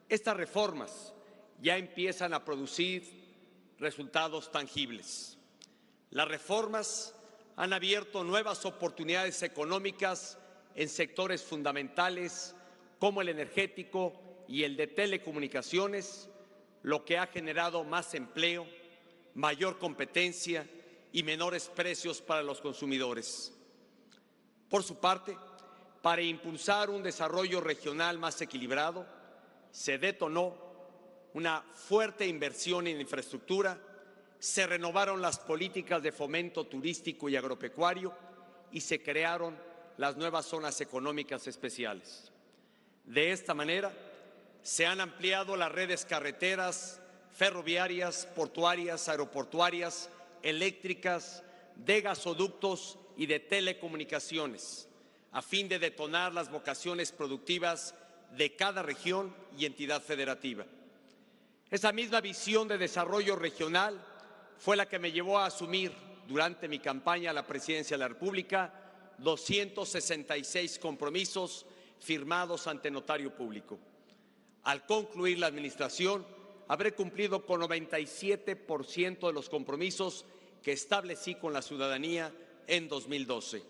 estas reformas ya empiezan a producir resultados tangibles. Las reformas han abierto nuevas oportunidades económicas en sectores fundamentales como el energético y el de telecomunicaciones, lo que ha generado más empleo, mayor competencia y menores precios para los consumidores. Por su parte, para impulsar un desarrollo regional más equilibrado, se detonó una fuerte inversión en infraestructura, se renovaron las políticas de fomento turístico y agropecuario y se crearon las nuevas zonas económicas especiales. De esta manera, se han ampliado las redes carreteras, ferroviarias, portuarias, aeroportuarias, eléctricas, de gasoductos y de telecomunicaciones, a fin de detonar las vocaciones productivas de cada región y entidad federativa. Esa misma visión de desarrollo regional fue la que me llevó a asumir durante mi campaña a la presidencia de la República 266 compromisos firmados ante notario público. Al concluir la administración, habré cumplido con 97% de los compromisos que establecí con la ciudadanía en 2012.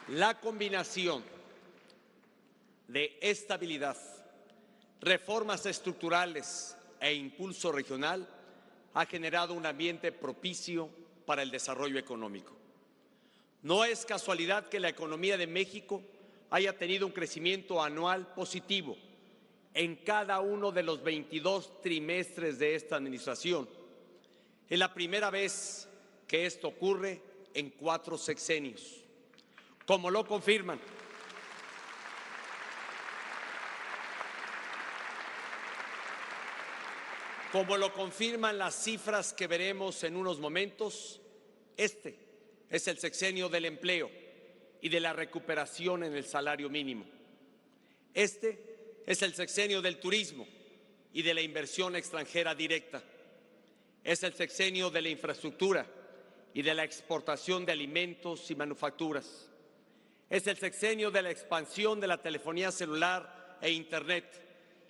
La combinación de estabilidad, reformas estructurales e impulso regional ha generado un ambiente propicio para el desarrollo económico. No es casualidad que la economía de México haya tenido un crecimiento anual positivo en cada uno de los 22 trimestres de esta administración. Es la primera vez que esto ocurre en 4 sexenios. Como lo confirman las cifras que veremos en unos momentos, este es el sexenio del empleo y de la recuperación en el salario mínimo. Este es el sexenio del turismo y de la inversión extranjera directa. Es el sexenio de la infraestructura y de la exportación de alimentos y manufacturas. Es el sexenio de la expansión de la telefonía celular e Internet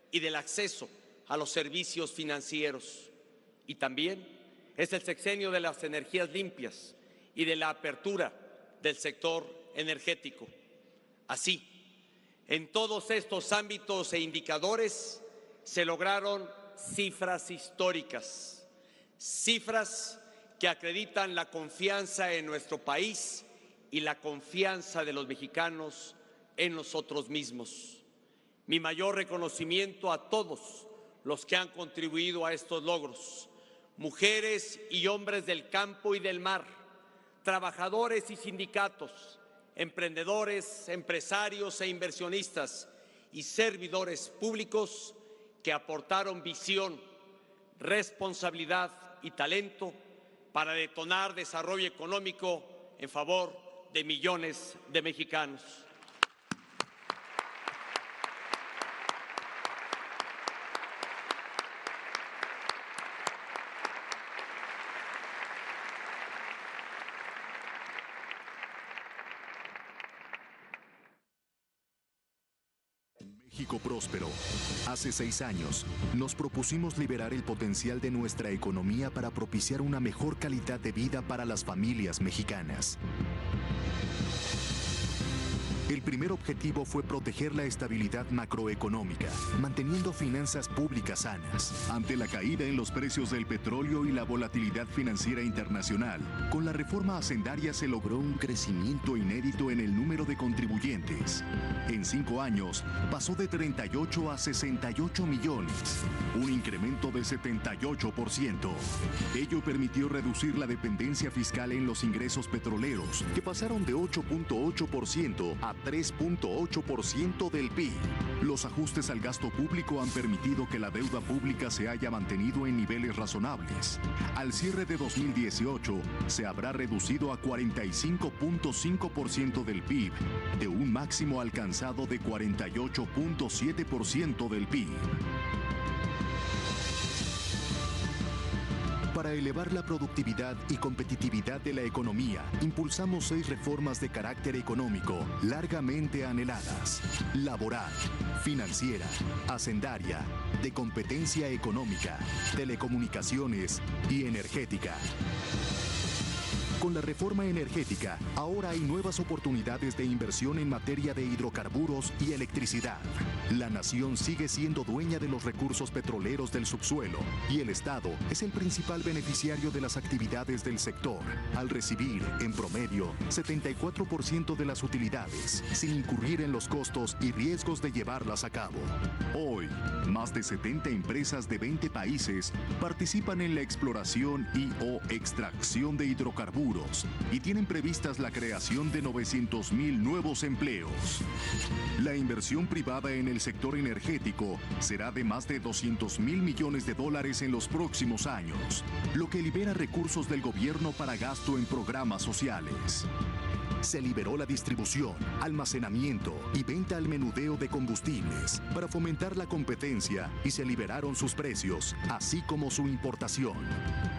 y del acceso a los servicios financieros. Y también es el sexenio de las energías limpias y de la apertura del sector energético. Así, en todos estos ámbitos e indicadores se lograron cifras históricas, cifras que acreditan la confianza en nuestro país y la confianza de los mexicanos en nosotros mismos. Mi mayor reconocimiento a todos los que han contribuido a estos logros, mujeres y hombres del campo y del mar, trabajadores y sindicatos, emprendedores, empresarios e inversionistas y servidores públicos que aportaron visión, responsabilidad y talento para detonar desarrollo económico en favor de millones de mexicanos. México próspero. Hace 6 años, nos propusimos liberar el potencial de nuestra economía para propiciar una mejor calidad de vida para las familias mexicanas. El primer objetivo fue proteger la estabilidad macroeconómica, manteniendo finanzas públicas sanas. Ante la caída en los precios del petróleo y la volatilidad financiera internacional, con la reforma hacendaria se logró un crecimiento inédito en el número de contribuyentes. En 5 años, pasó de 38 a 68 millones, un incremento de 78%. Ello permitió reducir la dependencia fiscal en los ingresos petroleros, que pasaron de 8.8% a 3.8% del PIB. Los ajustes al gasto público han permitido que la deuda pública se haya mantenido en niveles razonables. Al cierre de 2018, se habrá reducido a 45.5% del PIB, de un máximo alcanzado de 48.7% del PIB. Para elevar la productividad y competitividad de la economía, impulsamos 6 reformas de carácter económico largamente anheladas: laboral, financiera, hacendaria, de competencia económica, telecomunicaciones y energética. Con la reforma energética, ahora hay nuevas oportunidades de inversión en materia de hidrocarburos y electricidad. La nación sigue siendo dueña de los recursos petroleros del subsuelo y el Estado es el principal beneficiario de las actividades del sector, al recibir, en promedio, 74% de las utilidades, sin incurrir en los costos y riesgos de llevarlas a cabo. Hoy, más de 70 empresas de 20 países participan en la exploración y/o extracción de hidrocarburos y tienen previstas la creación de 900,000 nuevos empleos. La inversión privada en el sector energético será de más de $200,000 millones en los próximos años, lo que libera recursos del gobierno para gasto en programas sociales. Se liberó la distribución, almacenamiento y venta al menudeo de combustibles para fomentar la competencia y se liberaron sus precios, así como su importación.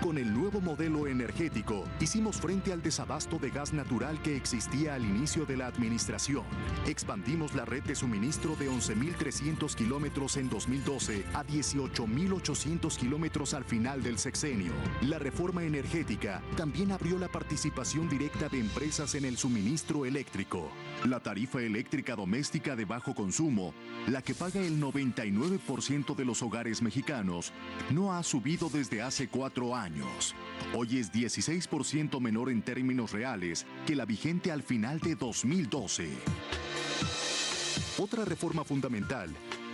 Con el nuevo modelo energético, hicimos frente al desabasto de gas natural que existía al inicio de la administración. Expandimos la red de suministro de 11.300 kilómetros en 2012 a 18.800 kilómetros al final del sexenio. La reforma energética también abrió la participación directa de empresas en el suministro eléctrico. La tarifa eléctrica doméstica de bajo consumo, la que paga el 99% de los hogares mexicanos, no ha subido desde hace 4 años. Hoy es 16% menor en términos reales que la vigente al final de 2012. Otra reforma fundamental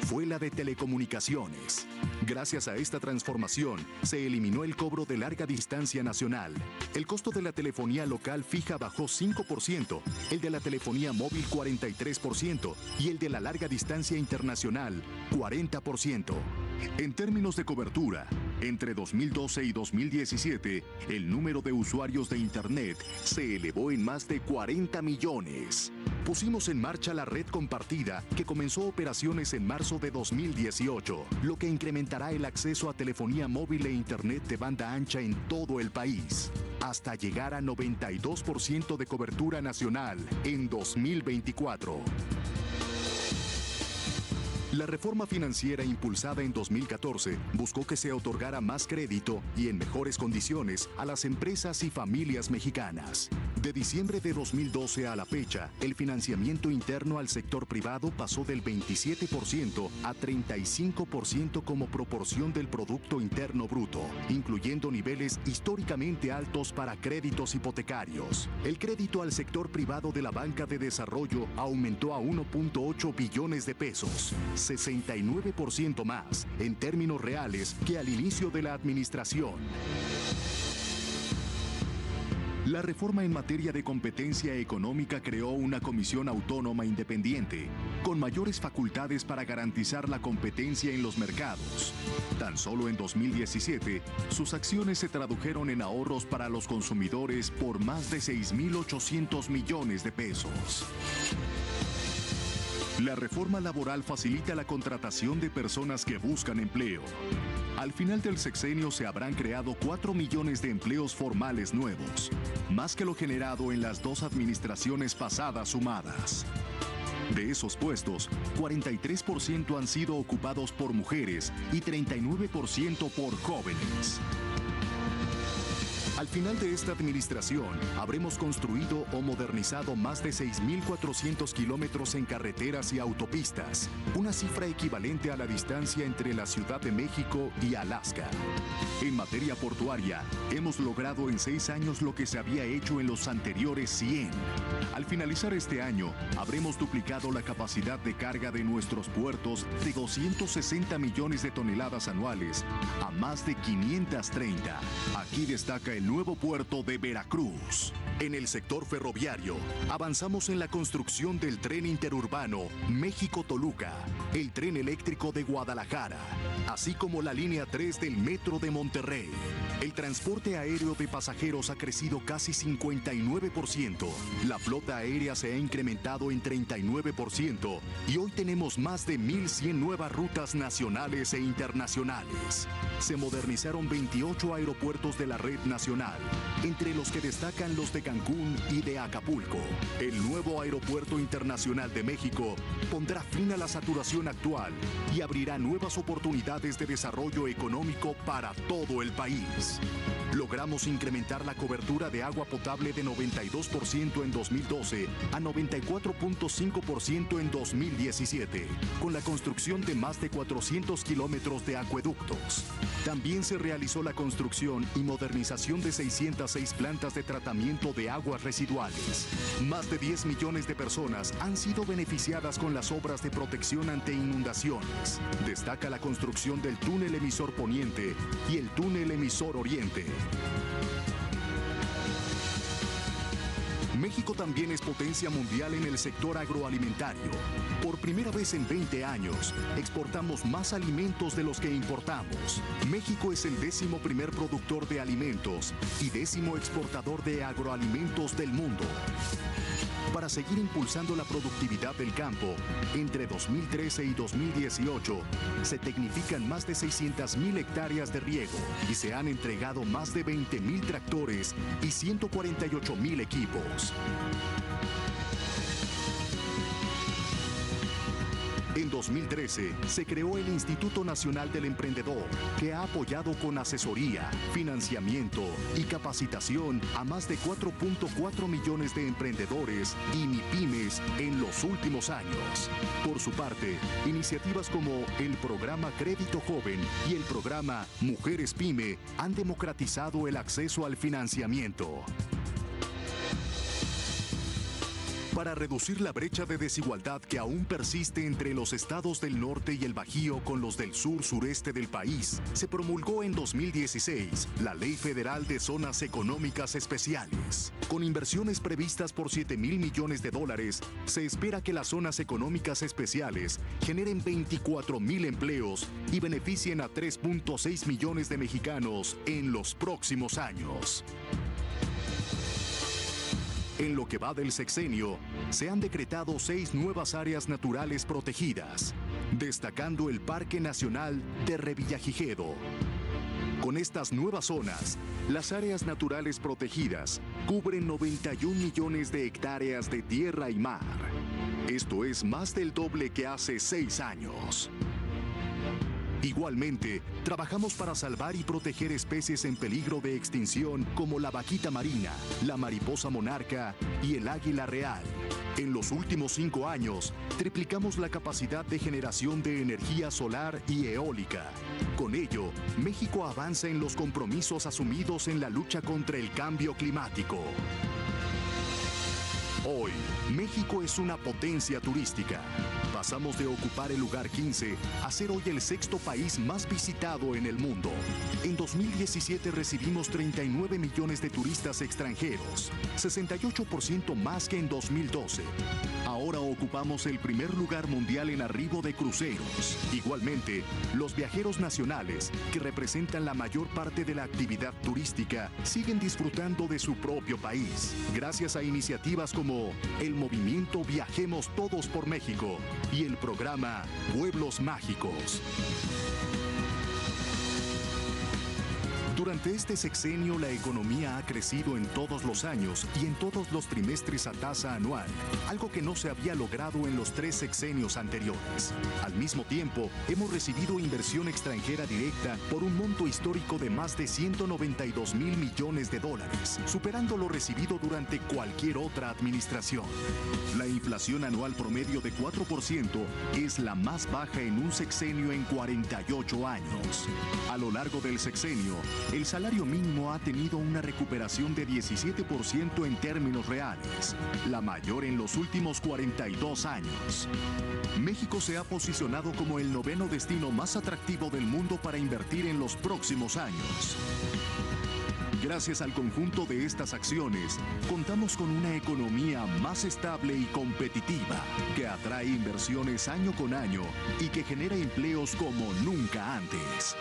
fue la de telecomunicaciones. Gracias a esta transformación, se eliminó el cobro de larga distancia nacional. El costo de la telefonía local fija bajó 5%, el de la telefonía móvil 43% y el de la larga distancia internacional 40%. En términos de cobertura, entre 2012 y 2017, el número de usuarios de Internet se elevó en más de 40 millones. Pusimos en marcha la red compartida que comenzó operaciones en marzo de 2018, lo que incrementará el acceso a telefonía móvil e Internet de banda ancha en todo el país, hasta llegar a 92% de cobertura nacional en 2024. La reforma financiera impulsada en 2014 buscó que se otorgara más crédito y en mejores condiciones a las empresas y familias mexicanas. De diciembre de 2012 a la fecha, el financiamiento interno al sector privado pasó del 27% a 35% como proporción del Producto Interno Bruto, incluyendo niveles históricamente altos para créditos hipotecarios. El crédito al sector privado de la banca de desarrollo aumentó a 1.8 billones de pesos, 69% más en términos reales que al inicio de la administración. La reforma en materia de competencia económica creó una comisión autónoma independiente, con mayores facultades para garantizar la competencia en los mercados. Tan solo en 2017, sus acciones se tradujeron en ahorros para los consumidores por más de 6.800 millones de pesos. La reforma laboral facilita la contratación de personas que buscan empleo. Al final del sexenio se habrán creado 4 millones de empleos formales nuevos, más que lo generado en las 2 administraciones pasadas sumadas. De esos puestos, 43% han sido ocupados por mujeres y 39% por jóvenes. Al final de esta administración, habremos construido o modernizado más de 6.400 kilómetros en carreteras y autopistas, una cifra equivalente a la distancia entre la Ciudad de México y Alaska. En materia portuaria, hemos logrado en 6 años lo que se había hecho en los anteriores 100. Al finalizar este año, habremos duplicado la capacidad de carga de nuestros puertos de 260 millones de toneladas anuales a más de 530. Aquí destaca el nuevo puerto de Veracruz. En el sector ferroviario, avanzamos en la construcción del tren interurbano México-Toluca, el tren eléctrico de Guadalajara, así como la línea 3 del metro de Monterrey. El transporte aéreo de pasajeros ha crecido casi 59%. La flota aérea se ha incrementado en 39% y hoy tenemos más de 1.100 nuevas rutas nacionales e internacionales. Se modernizaron 28 aeropuertos de la red nacional, entre los que destacan los de Cancún y de Acapulco. El nuevo Aeropuerto Internacional de México pondrá fin a la saturación actual y abrirá nuevas oportunidades de desarrollo económico para todo el país. Logramos incrementar la cobertura de agua potable de 92% en 2012 a 94.5% en 2017, con la construcción de más de 400 kilómetros de acueductos. También se realizó la construcción y modernización de 606 plantas de tratamiento de aguas residuales. Más de 10 millones de personas han sido beneficiadas con las obras de protección ante inundaciones. Destaca la construcción del túnel emisor poniente y el túnel emisor oriente. México también es potencia mundial en el sector agroalimentario. Por primera vez en 20 años, exportamos más alimentos de los que importamos. México es el 11º productor de alimentos y 10º exportador de agroalimentos del mundo. Para seguir impulsando la productividad del campo, entre 2013 y 2018 se tecnifican más de 600,000 hectáreas de riego y se han entregado más de 20,000 tractores y 148,000 equipos. En 2013 se creó el Instituto Nacional del Emprendedor, que ha apoyado con asesoría, financiamiento y capacitación a más de 4.4 millones de emprendedores y MIPYMES en los últimos años. Por su parte, iniciativas como el programa Crédito Joven y el programa Mujeres Pyme han democratizado el acceso al financiamiento. Para reducir la brecha de desigualdad que aún persiste entre los estados del norte y el Bajío con los del sur-sureste del país, se promulgó en 2016 la Ley Federal de Zonas Económicas Especiales. Con inversiones previstas por $7,000 millones, se espera que las zonas económicas especiales generen 24,000 empleos y beneficien a 3.6 millones de mexicanos en los próximos años. En lo que va del sexenio, se han decretado 6 nuevas áreas naturales protegidas, destacando el Parque Nacional de Revillagigedo. Con estas nuevas zonas, las áreas naturales protegidas cubren 91 millones de hectáreas de tierra y mar. Esto es más del doble que hace 6 años. Igualmente, trabajamos para salvar y proteger especies en peligro de extinción como la vaquita marina, la mariposa monarca y el águila real. En los últimos 5 años, triplicamos la capacidad de generación de energía solar y eólica. Con ello, México avanza en los compromisos asumidos en la lucha contra el cambio climático. Hoy, México es una potencia turística. Pasamos de ocupar el lugar 15 a ser hoy el 6º país más visitado en el mundo. En 2017 recibimos 39 millones de turistas extranjeros, 68% más que en 2012. Ahora ocupamos el primer lugar mundial en arribo de cruceros. Igualmente, los viajeros nacionales, que representan la mayor parte de la actividad turística, siguen disfrutando de su propio país, gracias a iniciativas como el movimiento Viajemos Todos por México y el programa Pueblos Mágicos. Durante este sexenio, la economía ha crecido en todos los años y en todos los trimestres a tasa anual, algo que no se había logrado en los 3 sexenios anteriores. Al mismo tiempo, hemos recibido inversión extranjera directa por un monto histórico de más de 192,000 millones de dólares, superando lo recibido durante cualquier otra administración. La inflación anual promedio de 4% es la más baja en un sexenio en 48 años. A lo largo del sexenio, el salario mínimo ha tenido una recuperación de 17% en términos reales, la mayor en los últimos 42 años. México se ha posicionado como el 9º destino más atractivo del mundo para invertir en los próximos años. Gracias al conjunto de estas acciones, contamos con una economía más estable y competitiva, que atrae inversiones año con año y que genera empleos como nunca antes.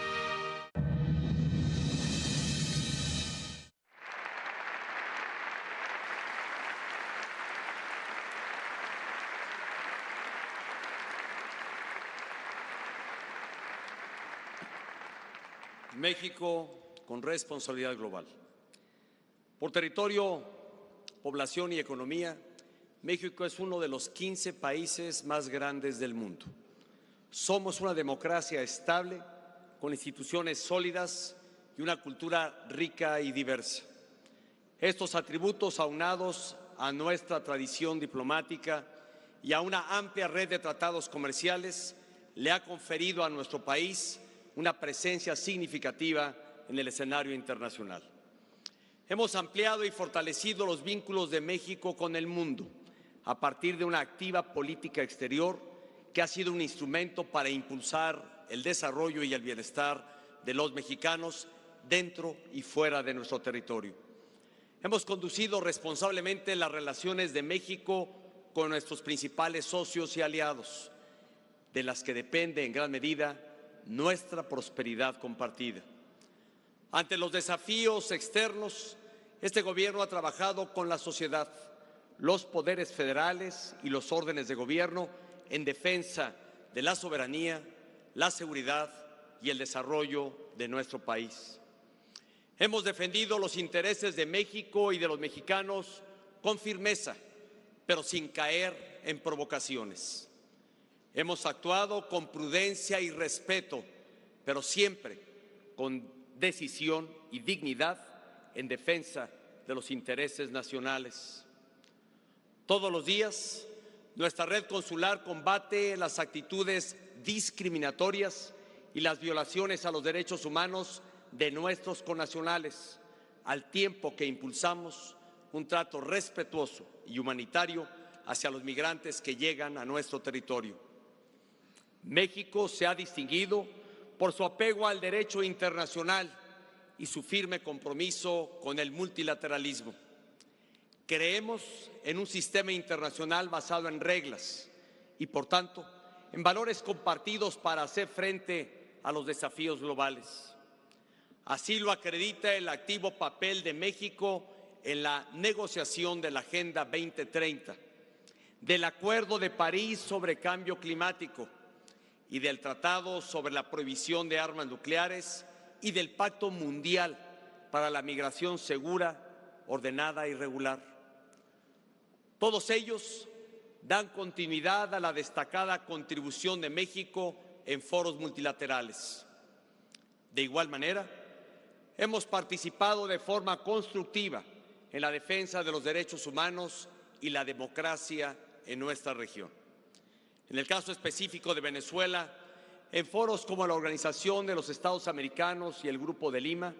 México con responsabilidad global. Por territorio, población y economía, México es uno de los 15 países más grandes del mundo. Somos una democracia estable, con instituciones sólidas y una cultura rica y diversa. Estos atributos, aunados a nuestra tradición diplomática y a una amplia red de tratados comerciales, le ha conferido a nuestro país una presencia significativa en el escenario internacional. Hemos ampliado y fortalecido los vínculos de México con el mundo a partir de una activa política exterior que ha sido un instrumento para impulsar el desarrollo y el bienestar de los mexicanos dentro y fuera de nuestro territorio. Hemos conducido responsablemente las relaciones de México con nuestros principales socios y aliados, de las que depende en gran medida nuestra prosperidad compartida. Ante los desafíos externos, este gobierno ha trabajado con la sociedad, los poderes federales y los órdenes de gobierno en defensa de la soberanía, la seguridad y el desarrollo de nuestro país. Hemos defendido los intereses de México y de los mexicanos con firmeza, pero sin caer en provocaciones. Hemos actuado con prudencia y respeto, pero siempre con decisión y dignidad en defensa de los intereses nacionales. Todos los días, nuestra red consular combate las actitudes discriminatorias y las violaciones a los derechos humanos de nuestros connacionales, al tiempo que impulsamos un trato respetuoso y humanitario hacia los migrantes que llegan a nuestro territorio. México se ha distinguido por su apego al derecho internacional y su firme compromiso con el multilateralismo. Creemos en un sistema internacional basado en reglas y, por tanto, en valores compartidos para hacer frente a los desafíos globales. Así lo acredita el activo papel de México en la negociación de la Agenda 2030, del Acuerdo de París sobre cambio climático y del Tratado sobre la prohibición de armas nucleares y del Pacto Mundial para la Migración Segura, Ordenada y Regular. Todos ellos dan continuidad a la destacada contribución de México en foros multilaterales. De igual manera, hemos participado de forma constructiva en la defensa de los derechos humanos y la democracia en nuestra región. En el caso específico de Venezuela, en foros como la Organización de los Estados Americanos y el Grupo de Lima,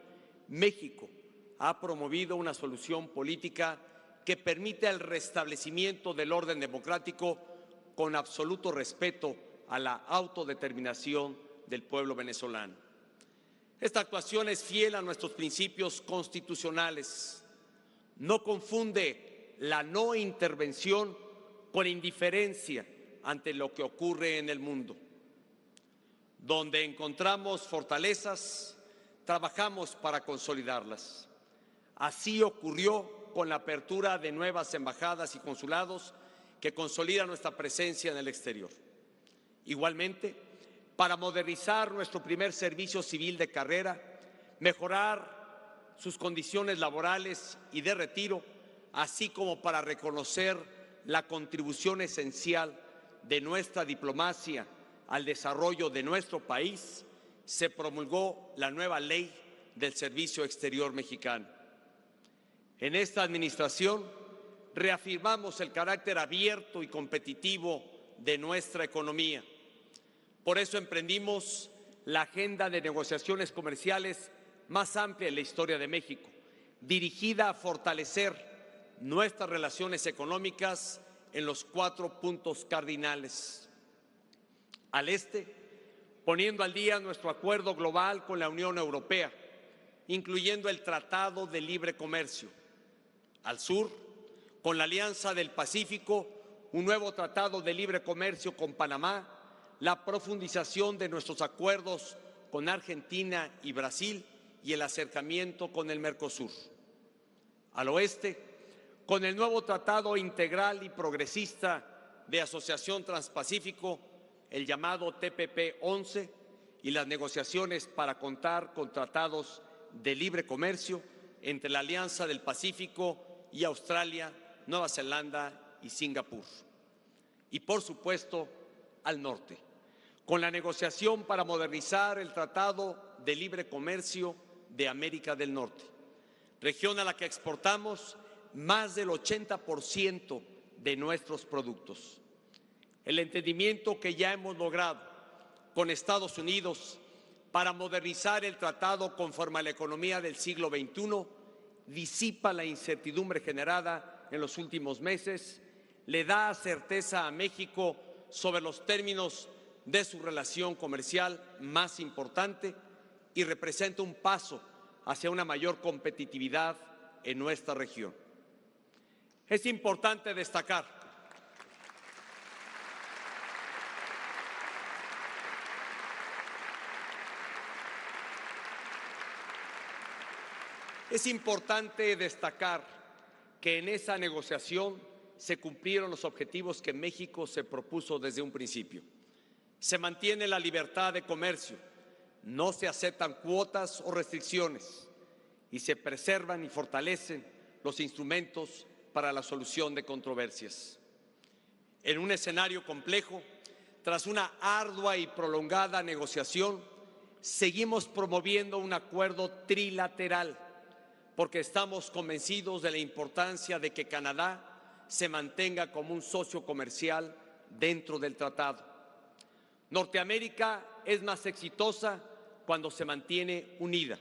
México ha promovido una solución política que permite el restablecimiento del orden democrático con absoluto respeto a la autodeterminación del pueblo venezolano. Esta actuación es fiel a nuestros principios constitucionales. No confunde la no intervención con indiferencia ante lo que ocurre en el mundo. Donde encontramos fortalezas, trabajamos para consolidarlas. Así ocurrió con la apertura de nuevas embajadas y consulados que consolidan nuestra presencia en el exterior. Igualmente, para modernizar nuestro primer servicio civil de carrera, mejorar sus condiciones laborales y de retiro, así como para reconocer la contribución esencial de nuestra diplomacia al desarrollo de nuestro país, se promulgó la nueva Ley del Servicio Exterior Mexicano. En esta administración reafirmamos el carácter abierto y competitivo de nuestra economía. Por eso emprendimos la agenda de negociaciones comerciales más amplia en la historia de México, dirigida a fortalecer nuestras relaciones económicas en los 4 puntos cardinales. Al este, poniendo al día nuestro acuerdo global con la Unión Europea, incluyendo el Tratado de Libre Comercio. Al sur, con la Alianza del Pacífico, un nuevo Tratado de Libre Comercio con Panamá, la profundización de nuestros acuerdos con Argentina y Brasil y el acercamiento con el Mercosur. Al oeste, con el nuevo Tratado Integral y Progresista de Asociación Transpacífico, el llamado TPP-11, y las negociaciones para contar con tratados de libre comercio entre la Alianza del Pacífico y Australia, Nueva Zelanda y Singapur. Y por supuesto, al norte, con la negociación para modernizar el Tratado de Libre Comercio de América del Norte, región a la que exportamos más del 80% de nuestros productos. El entendimiento que ya hemos logrado con Estados Unidos para modernizar el tratado conforme a la economía del siglo XXI disipa la incertidumbre generada en los últimos meses, le da certeza a México sobre los términos de su relación comercial más importante y representa un paso hacia una mayor competitividad en nuestra región. Es importante destacar que en esa negociación se cumplieron los objetivos que México se propuso desde un principio. Se mantiene la libertad de comercio, no se aceptan cuotas o restricciones y se preservan y fortalecen los instrumentos para la solución de controversias. En un escenario complejo, tras una ardua y prolongada negociación, seguimos promoviendo un acuerdo trilateral porque estamos convencidos de la importancia de que Canadá se mantenga como un socio comercial dentro del tratado. Norteamérica es más exitosa cuando se mantiene unida,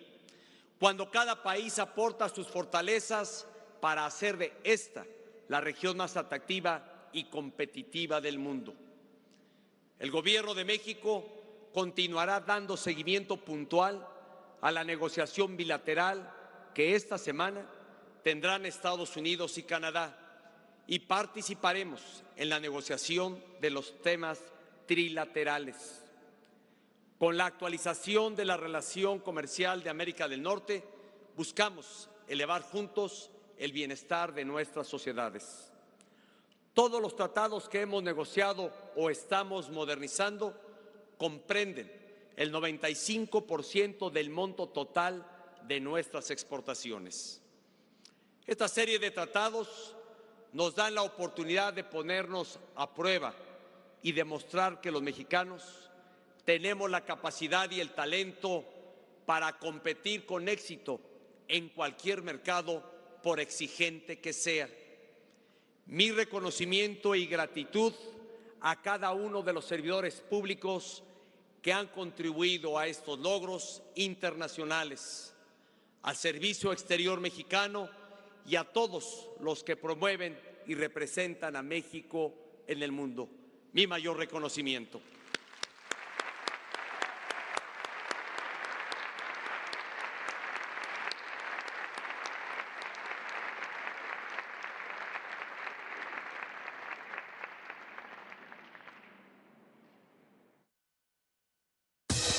cuando cada país aporta sus fortalezas para hacer de esta la región más atractiva y competitiva del mundo. El Gobierno de México continuará dando seguimiento puntual a la negociación bilateral que esta semana tendrán Estados Unidos y Canadá y participaremos en la negociación de los temas trilaterales. Con la actualización de la relación comercial de América del Norte, buscamos elevar juntos el bienestar de nuestras sociedades. Todos los tratados que hemos negociado o estamos modernizando comprenden el 95% del monto total de nuestras exportaciones. Esta serie de tratados nos dan la oportunidad de ponernos a prueba y demostrar que los mexicanos tenemos la capacidad y el talento para competir con éxito en cualquier mercado, por exigente que sea. Mi reconocimiento y gratitud a cada uno de los servidores públicos que han contribuido a estos logros internacionales, al Servicio Exterior Mexicano y a todos los que promueven y representan a México en el mundo. Mi mayor reconocimiento.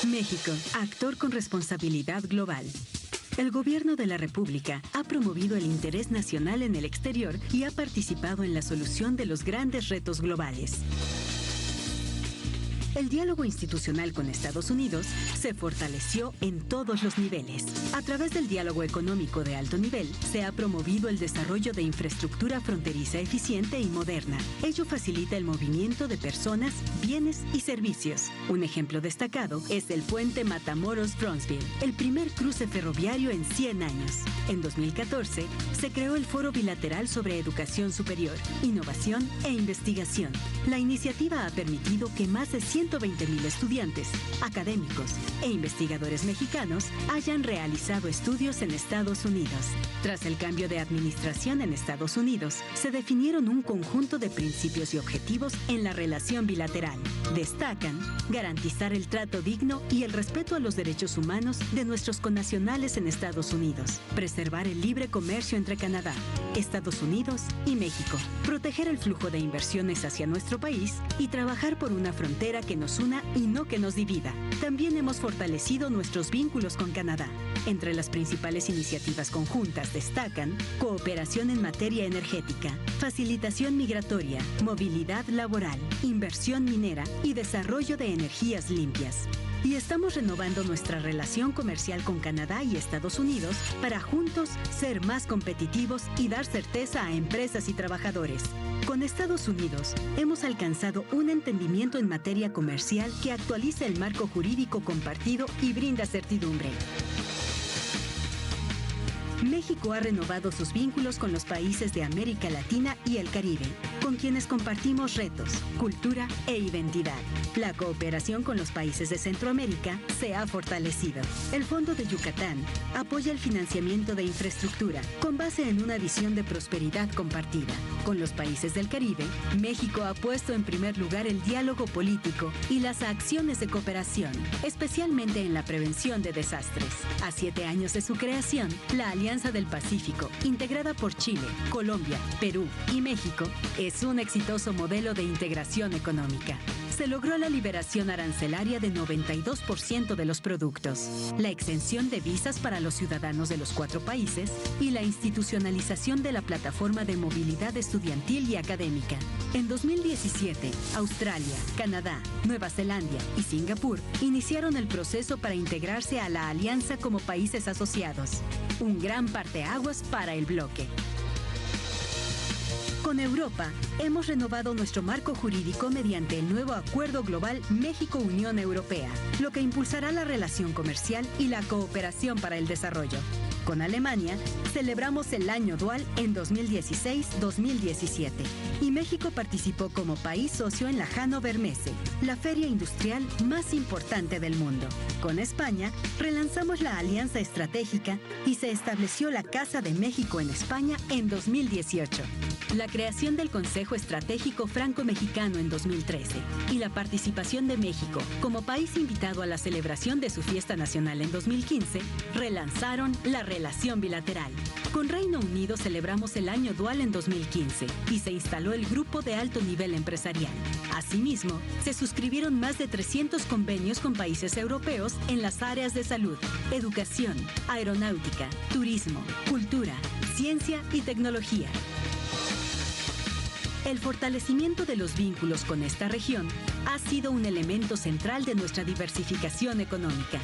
México, actor con responsabilidad global. El Gobierno de la República ha promovido el interés nacional en el exterior y ha participado en la solución de los grandes retos globales. El diálogo institucional con Estados Unidos se fortaleció en todos los niveles. A través del diálogo económico de alto nivel, se ha promovido el desarrollo de infraestructura fronteriza eficiente y moderna. Ello facilita el movimiento de personas, bienes y servicios. Un ejemplo destacado es el puente Matamoros-Bronzeville, el primer cruce ferroviario en 100 años. En 2014, se creó el Foro Bilateral sobre Educación Superior, Innovación e Investigación. La iniciativa ha permitido que más de 120,000 estudiantes, académicos e investigadores mexicanos hayan realizado estudios en Estados Unidos. Tras el cambio de administración en Estados Unidos, se definieron un conjunto de principios y objetivos en la relación bilateral. Destacan garantizar el trato digno y el respeto a los derechos humanos de nuestros connacionales en Estados Unidos, preservar el libre comercio entre Canadá, Estados Unidos y México, proteger el flujo de inversiones hacia nuestro país y trabajar por una frontera que nos una y no que nos divida. También hemos fortalecido nuestros vínculos con Canadá. Entre las principales iniciativas conjuntas destacan cooperación en materia energética, facilitación migratoria, movilidad laboral, inversión minera y desarrollo de energías limpias. Y estamos renovando nuestra relación comercial con Canadá y Estados Unidos para juntos ser más competitivos y dar certeza a empresas y trabajadores. Con Estados Unidos hemos alcanzado un entendimiento en materia comercial que actualiza el marco jurídico compartido y brinda certidumbre. México ha renovado sus vínculos con los países de América Latina y el Caribe, con quienes compartimos retos, cultura e identidad. La cooperación con los países de Centroamérica se ha fortalecido. El Fondo de Yucatán apoya el financiamiento de infraestructura con base en una visión de prosperidad compartida. Con los países del Caribe, México ha puesto en primer lugar el diálogo político y las acciones de cooperación, especialmente en la prevención de desastres. A 7 años de su creación, la Alianza del Pacífico, integrada por Chile, Colombia, Perú y México, es un exitoso modelo de integración económica. Se logró la liberación arancelaria de 92% de los productos, la exención de visas para los ciudadanos de los 4 países y la institucionalización de la plataforma de movilidad estudiantil y académica. En 2017, Australia, Canadá, Nueva Zelanda y Singapur iniciaron el proceso para integrarse a la alianza como países asociados. Un gran parteaguas para el bloque. Con Europa, hemos renovado nuestro marco jurídico mediante el nuevo Acuerdo Global México-Unión Europea, lo que impulsará la relación comercial y la cooperación para el desarrollo. Con Alemania, celebramos el año dual en 2016-2017 y México participó como país socio en la Hannover Messe, la feria industrial más importante del mundo. Con España, relanzamos la alianza estratégica y se estableció la Casa de México en España en 2018. La creación del Consejo Estratégico Franco-Mexicano en 2013 y la participación de México como país invitado a la celebración de su fiesta nacional en 2015 relanzaron la relación bilateral. Con Reino Unido celebramos el año dual en 2015 y se instaló el Grupo de Alto Nivel Empresarial. Asimismo, se suscribieron más de 300 convenios con países europeos en las áreas de salud, educación, aeronáutica, turismo, cultura, ciencia y tecnología. El fortalecimiento de los vínculos con esta región ha sido un elemento central de nuestra diversificación económica.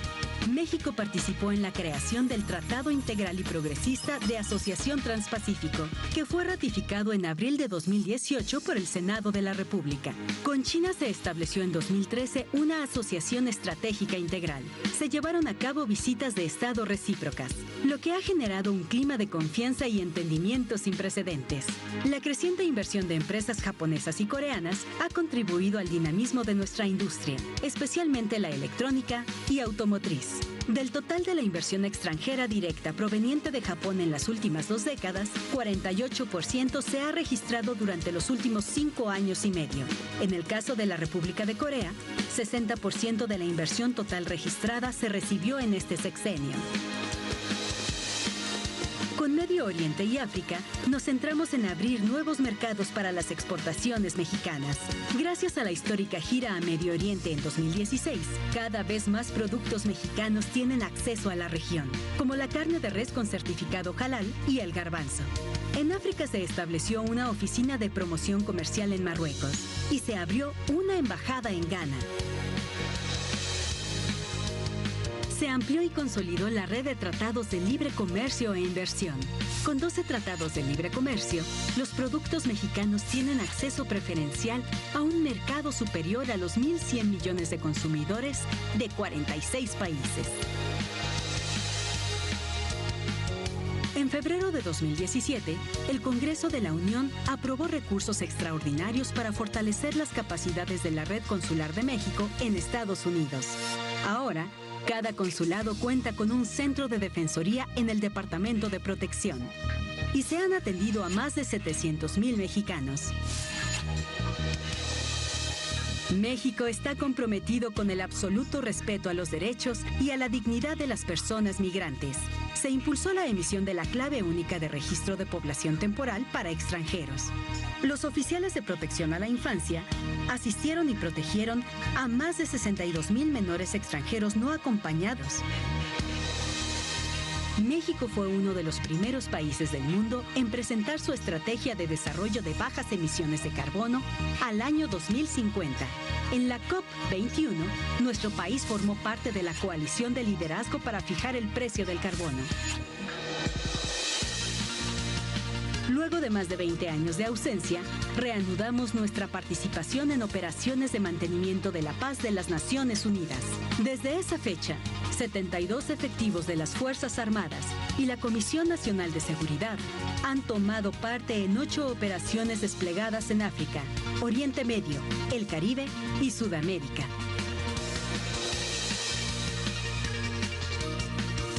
México participó en la creación del Tratado Integral y Progresista de Asociación Transpacífico, que fue ratificado en abril de 2018 por el Senado de la República. Con China se estableció en 2013 una asociación estratégica integral. Se llevaron a cabo visitas de Estado recíprocas, lo que ha generado un clima de confianza y entendimiento sin precedentes. La creciente inversión de empresas japonesas y coreanas ha contribuido al dinamismo de nuestra industria, especialmente la electrónica y automotriz. Del total de la inversión extranjera directa proveniente de Japón en las últimas 2 décadas, 48% se ha registrado durante los últimos 5 años y medio. En el caso de la República de Corea, 60% de la inversión total registrada se recibió en este sexenio. Con Medio Oriente y África, nos centramos en abrir nuevos mercados para las exportaciones mexicanas. Gracias a la histórica gira a Medio Oriente en 2016, cada vez más productos mexicanos tienen acceso a la región, como la carne de res con certificado halal y el garbanzo. En África se estableció una oficina de promoción comercial en Marruecos y se abrió una embajada en Ghana. se amplió y consolidó la red de tratados de libre comercio e inversión. Con 12 tratados de libre comercio, los productos mexicanos tienen acceso preferencial a un mercado superior a los 1.100 millones de consumidores de 46 países. En febrero de 2017, el Congreso de la Unión aprobó recursos extraordinarios para fortalecer las capacidades de la Red Consular de México en Estados Unidos. Ahora, cada consulado cuenta con un centro de defensoría en el Departamento de Protección y se han atendido a más de 700,000 mexicanos. México está comprometido con el absoluto respeto a los derechos y a la dignidad de las personas migrantes. Se impulsó la emisión de la clave única de registro de población temporal para extranjeros. Los oficiales de protección a la infancia asistieron y protegieron a más de 62,000 menores extranjeros no acompañados. México fue uno de los primeros países del mundo en presentar su estrategia de desarrollo de bajas emisiones de carbono al año 2050. En la COP21, nuestro país formó parte de la coalición de liderazgo para fijar el precio del carbono. Luego de más de 20 años de ausencia, reanudamos nuestra participación en operaciones de mantenimiento de la paz de las Naciones Unidas. Desde esa fecha, 72 efectivos de las Fuerzas Armadas y la Comisión Nacional de Seguridad han tomado parte en 8 operaciones desplegadas en África, Oriente Medio, el Caribe y Sudamérica.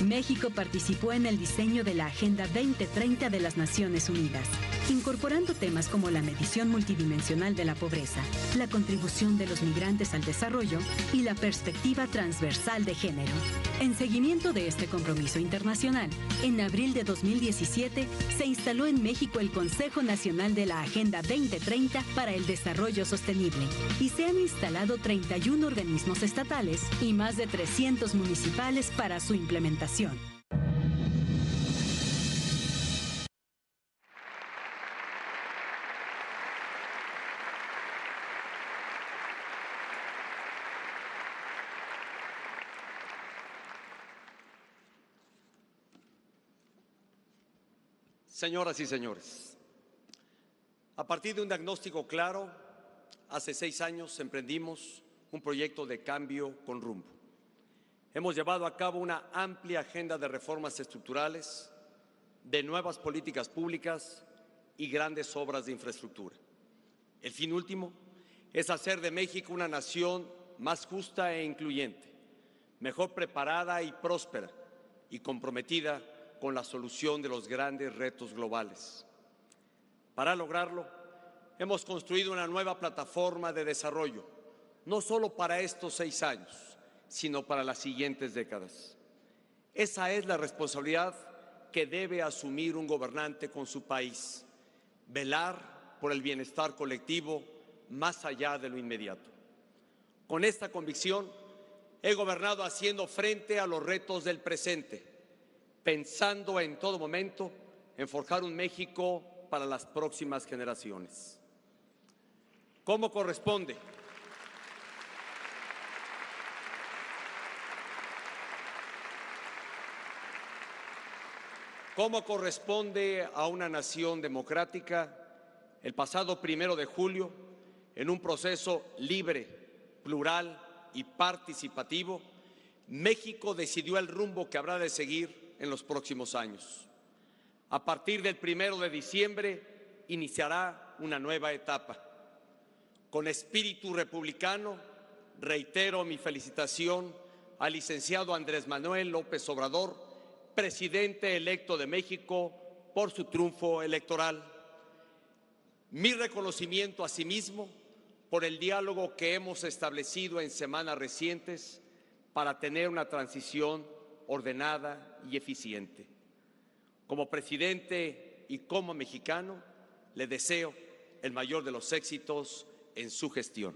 México participó en el diseño de la Agenda 2030 de las Naciones Unidas, incorporando temas como la medición multidimensional de la pobreza, la contribución de los migrantes al desarrollo y la perspectiva transversal de género. En seguimiento de este compromiso internacional, en abril de 2017 se instaló en México el Consejo Nacional de la Agenda 2030 para el Desarrollo Sostenible y se han instalado 31 organismos estatales y más de 300 municipales para su implementación. Señoras y señores, a partir de un diagnóstico claro, hace 6 años emprendimos un proyecto de cambio con rumbo. Hemos llevado a cabo una amplia agenda de reformas estructurales, de nuevas políticas públicas y grandes obras de infraestructura. El fin último es hacer de México una nación más justa e incluyente, mejor preparada y próspera y comprometida con la solución de los grandes retos globales. Para lograrlo, hemos construido una nueva plataforma de desarrollo, no solo para estos 6 años, sino para las siguientes décadas. Esa es la responsabilidad que debe asumir un gobernante con su país, velar por el bienestar colectivo más allá de lo inmediato. Con esta convicción, he gobernado haciendo frente a los retos del presente, pensando en todo momento en forjar un México para las próximas generaciones. ¿Cómo corresponde? Como corresponde a una nación democrática, el pasado 1 de julio, en un proceso libre, plural y participativo, México decidió el rumbo que habrá de seguir en los próximos años. A partir del 1 de diciembre iniciará una nueva etapa. Con espíritu republicano, reitero mi felicitación al licenciado Andrés Manuel López Obrador, presidente electo de México, por su triunfo electoral. Mi reconocimiento asimismo por el diálogo que hemos establecido en semanas recientes para tener una transición ordenada y eficiente. Como presidente y como mexicano, le deseo el mayor de los éxitos en su gestión.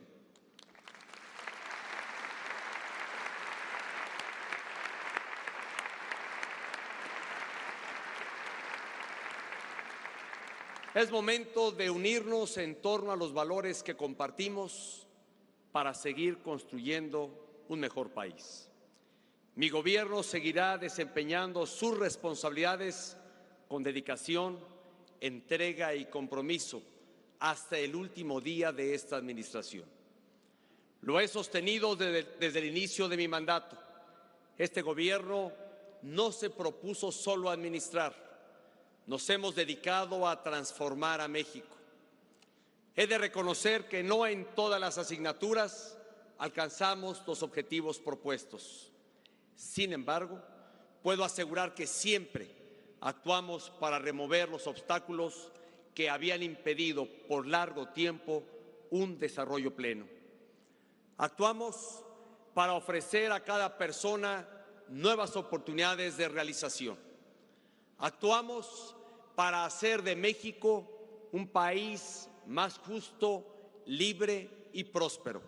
Es momento de unirnos en torno a los valores que compartimos para seguir construyendo un mejor país. Mi gobierno seguirá desempeñando sus responsabilidades con dedicación, entrega y compromiso hasta el último día de esta administración. Lo he sostenido desde el inicio de mi mandato. Este gobierno no se propuso solo administrar. Nos hemos dedicado a transformar a México. He de reconocer que no en todas las asignaturas alcanzamos los objetivos propuestos. Sin embargo, puedo asegurar que siempre actuamos para remover los obstáculos que habían impedido por largo tiempo un desarrollo pleno. Actuamos para ofrecer a cada persona nuevas oportunidades de realización. Actuamos para hacer de México un país más justo, libre y próspero.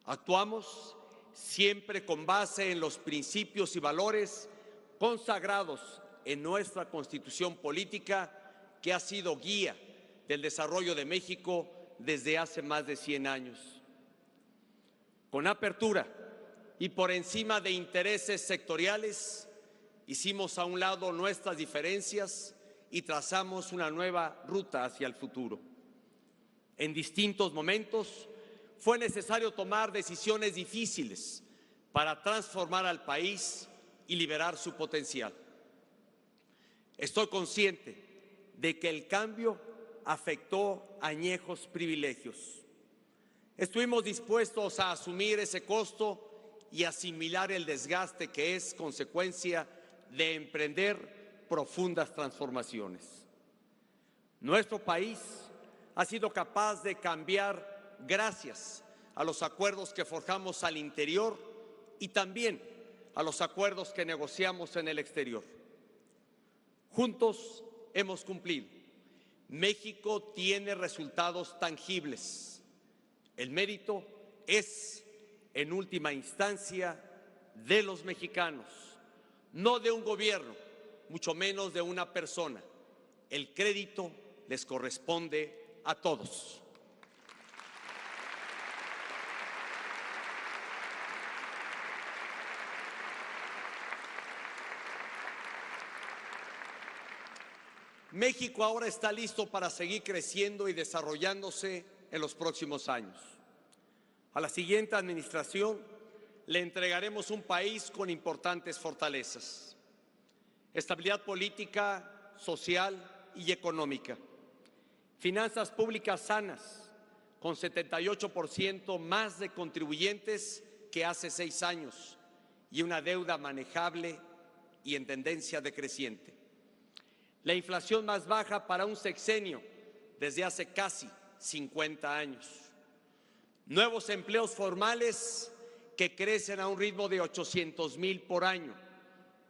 Actuamos siempre con base en los principios y valores consagrados en nuestra Constitución política, que ha sido guía del desarrollo de México desde hace más de 100 años. Con apertura y por encima de intereses sectoriales, hicimos a un lado nuestras diferencias y trazamos una nueva ruta hacia el futuro. En distintos momentos fue necesario tomar decisiones difíciles para transformar al país y liberar su potencial. Estoy consciente de que el cambio afectó añejos privilegios. Estuvimos dispuestos a asumir ese costo y asimilar el desgaste que es consecuencia de emprender profundas transformaciones. Nuestro país ha sido capaz de cambiar gracias a los acuerdos que forjamos al interior y también a los acuerdos que negociamos en el exterior. Juntos hemos cumplido. México tiene resultados tangibles. El mérito es, en última instancia, de los mexicanos, no de un gobierno, mucho menos de una persona. El crédito les corresponde a todos. México ahora está listo para seguir creciendo y desarrollándose en los próximos años. A la siguiente administración le entregaremos un país con importantes fortalezas: estabilidad política, social y económica, finanzas públicas sanas, con 78% más de contribuyentes que hace 6 años y una deuda manejable y en tendencia decreciente. La inflación más baja para un sexenio desde hace casi 50 años. Nuevos empleos formales que crecen a un ritmo de 800,000 por año,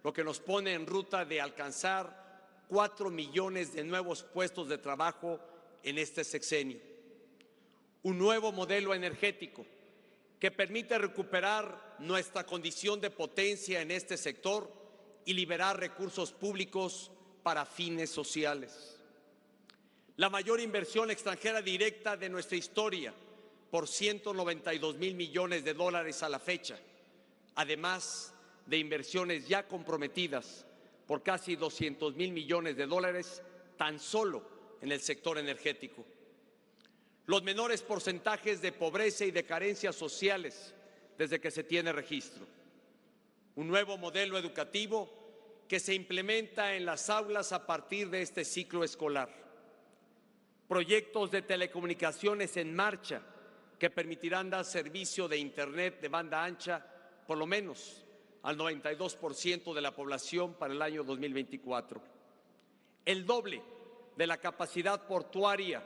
lo que nos pone en ruta de alcanzar 4 millones de nuevos puestos de trabajo en este sexenio. Un nuevo modelo energético que permite recuperar nuestra condición de potencia en este sector y liberar recursos públicos para fines sociales. La mayor inversión extranjera directa de nuestra historia, por 192,000 millones de dólares a la fecha, además de inversiones ya comprometidas por casi 200,000 millones de dólares tan solo en el sector energético. Los menores porcentajes de pobreza y de carencias sociales desde que se tiene registro. Un nuevo modelo educativo que se implementa en las aulas a partir de este ciclo escolar. Proyectos de telecomunicaciones en marcha que permitirán dar servicio de Internet de banda ancha por lo menos al 92% de la población para el año 2024. El doble de la capacidad portuaria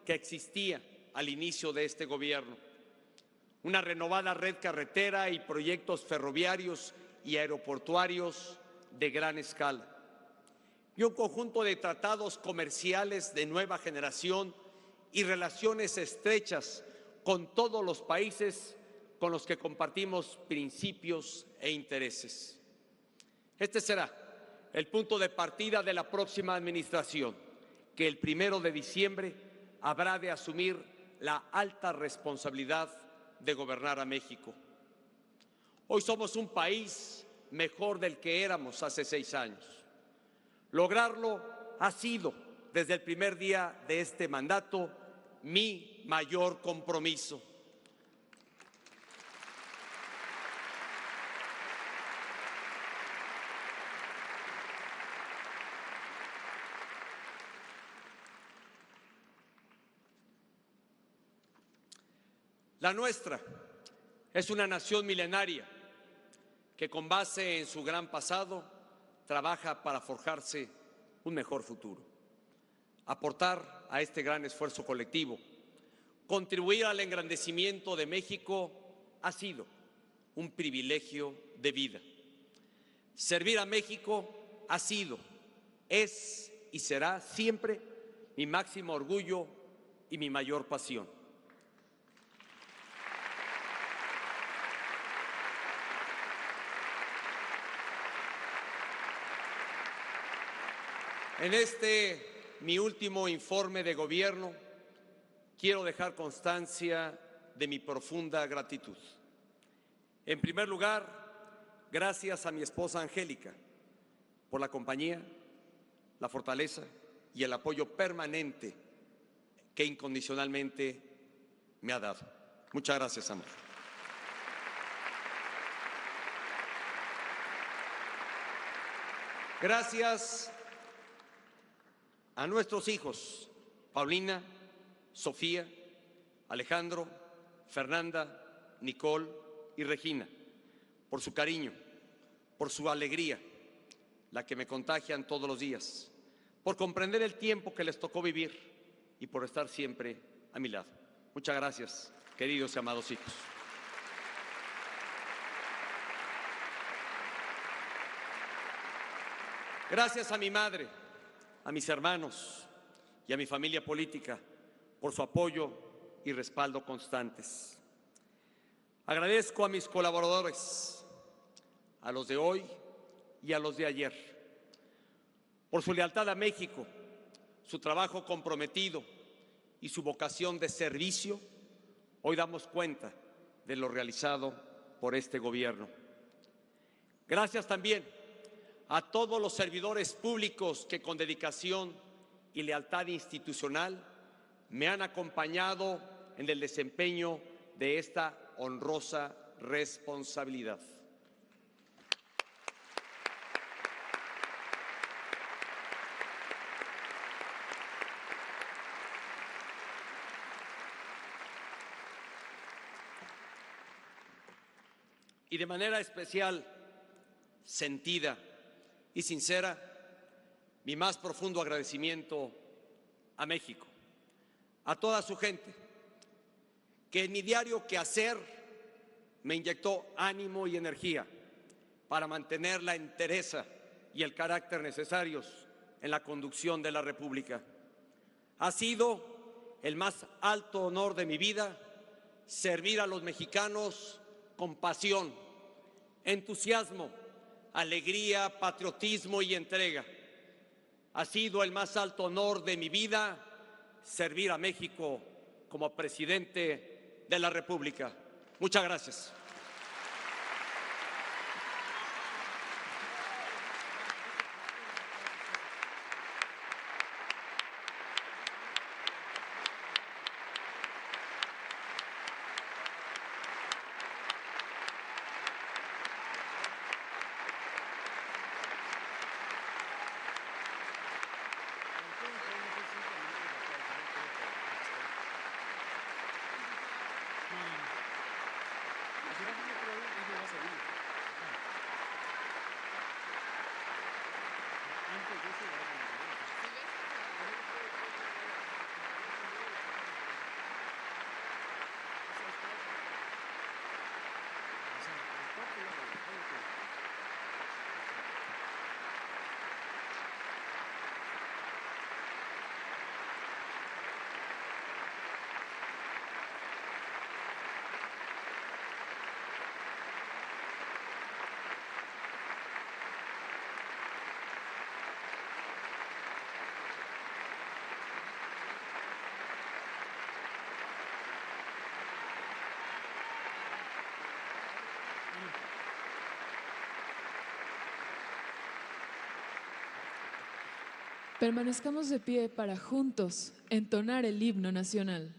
que existía al inicio de este gobierno. Una renovada red carretera y proyectos ferroviarios y aeroportuarios de gran escala, y un conjunto de tratados comerciales de nueva generación y relaciones estrechas con todos los países con los que compartimos principios e intereses. Este será el punto de partida de la próxima administración, que el 1 de diciembre habrá de asumir la alta responsabilidad de gobernar a México. Hoy somos un país mejor del que éramos hace 6 años. Lograrlo ha sido, desde el primer día de este mandato, mi mayor compromiso. La nuestra es una nación milenaria que, con base en su gran pasado, trabaja para forjarse un mejor futuro. Aportar a este gran esfuerzo colectivo, contribuir al engrandecimiento de México, ha sido un privilegio de vida. Servir a México ha sido, es y será siempre mi máximo orgullo y mi mayor pasión. En este, mi último informe de gobierno, quiero dejar constancia de mi profunda gratitud. En primer lugar, gracias a mi esposa Angélica por la compañía, la fortaleza y el apoyo permanente que incondicionalmente me ha dado. Muchas gracias, amor. Gracias a nuestros hijos, Paulina, Sofía, Alejandro, Fernanda, Nicole y Regina, por su cariño, por su alegría, la que me contagian todos los días, por comprender el tiempo que les tocó vivir y por estar siempre a mi lado. Muchas gracias, queridos y amados hijos. Gracias a mi madre, a mis hermanos y a mi familia política por su apoyo y respaldo constantes. Agradezco a mis colaboradores, a los de hoy y a los de ayer, por su lealtad a México, su trabajo comprometido y su vocación de servicio. Hoy damos cuenta de lo realizado por este gobierno. Gracias también a todos los servidores públicos que con dedicación y lealtad institucional me han acompañado en el desempeño de esta honrosa responsabilidad. Y de manera especial, sentida y sincera, mi más profundo agradecimiento a México, a toda su gente, que en mi diario quehacer me inyectó ánimo y energía para mantener la entereza y el carácter necesarios en la conducción de la República. Ha sido el más alto honor de mi vida servir a los mexicanos con pasión, entusiasmo, alegría, patriotismo y entrega. Ha sido el más alto honor de mi vida servir a México como presidente de la República. Muchas gracias. Permanezcamos de pie para juntos entonar el himno nacional.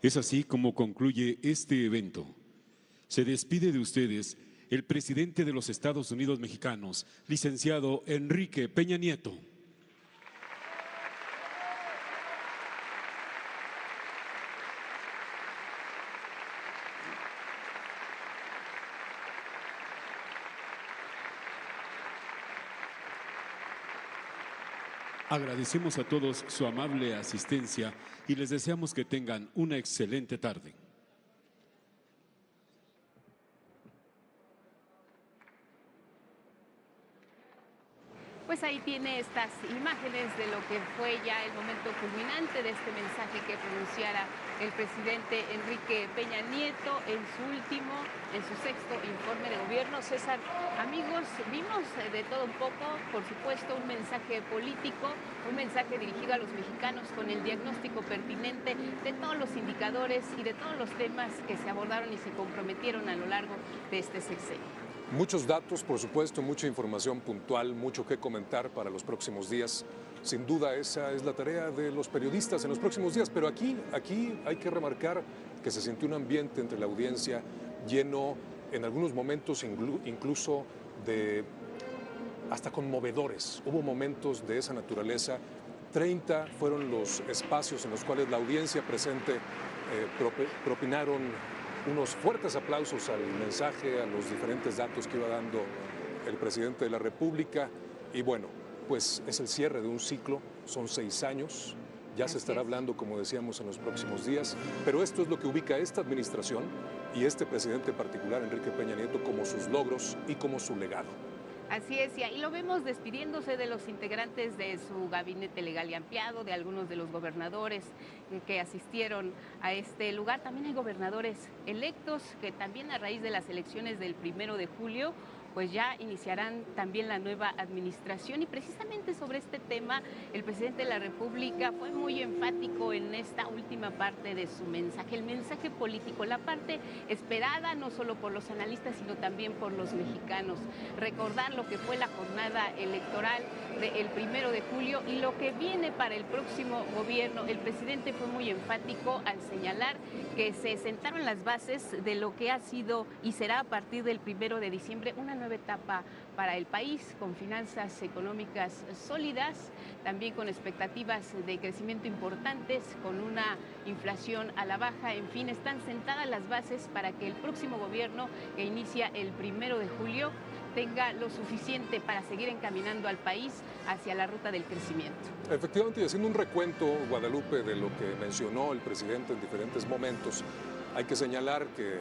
Es así como concluye este evento. Se despide de ustedes el presidente de los Estados Unidos mexicanos, licenciado Enrique Peña Nieto. Agradecemos a todos su amable asistencia y les deseamos que tengan una excelente tarde. Pues ahí tiene estas imágenes de lo que fue ya el momento culminante de este mensaje que pronunciara el presidente Enrique Peña Nieto en su sexto informe de gobierno. César, amigos, vimos de todo un poco, por supuesto, un mensaje político, un mensaje dirigido a los mexicanos con el diagnóstico pertinente de todos los indicadores y de todos los temas que se abordaron y se comprometieron a lo largo de este sexenio. Muchos datos, por supuesto, mucha información puntual, mucho que comentar para los próximos días. Sin duda esa es la tarea de los periodistas en los próximos días, pero aquí hay que remarcar que se sintió un ambiente entre la audiencia lleno, en algunos momentos incluso de hasta conmovedores. Hubo momentos de esa naturaleza. 30 fueron los espacios en los cuales la audiencia presente propinaron unos fuertes aplausos al mensaje, a los diferentes datos que iba dando el presidente de la República. Y bueno, pues es el cierre de un ciclo, son 6 años, ya se estará hablando, como decíamos, en los próximos días, pero esto es lo que ubica a esta administración y este presidente en particular, Enrique Peña Nieto, como sus logros y como su legado. Así es, y ahí lo vemos despidiéndose de los integrantes de su gabinete legal y ampliado, de algunos de los gobernadores que asistieron a este lugar. También hay gobernadores electos que también a raíz de las elecciones del 1 de julio pues ya iniciarán también la nueva administración. Y precisamente sobre este tema, el presidente de la República fue muy enfático en esta última parte de su mensaje, el mensaje político, la parte esperada no solo por los analistas, sino también por los mexicanos. Recordar lo que fue la jornada electoral del 1 de julio y lo que viene para el próximo gobierno. El presidente fue muy enfático al señalar que se sentaron las bases de lo que ha sido y será a partir del 1 de diciembre una nueva nueva etapa para el país, con finanzas económicas sólidas, también con expectativas de crecimiento importantes, con una inflación a la baja. En fin, están sentadas las bases para que el próximo gobierno, que inicia el 1 de julio, tenga lo suficiente para seguir encaminando al país hacia la ruta del crecimiento. Efectivamente, y haciendo un recuento, Guadalupe, de lo que mencionó el presidente en diferentes momentos, hay que señalar que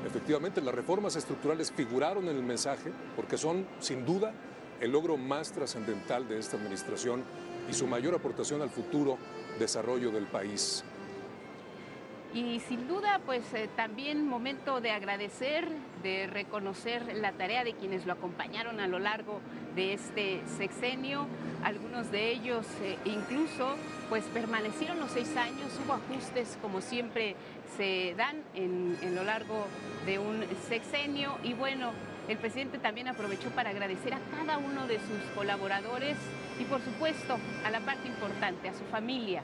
efectivamente las reformas estructurales figuraron en el mensaje porque son, sin duda, el logro más trascendental de esta administración y su mayor aportación al futuro desarrollo del país. Y sin duda, pues también momento de agradecer, de reconocer la tarea de quienes lo acompañaron a lo largo de este sexenio. Algunos de ellos incluso pues permanecieron los 6 años, hubo ajustes como siempre se dan en lo largo de un sexenio. Y bueno, el presidente también aprovechó para agradecer a cada uno de sus colaboradores y por supuesto a la parte importante, a su familia.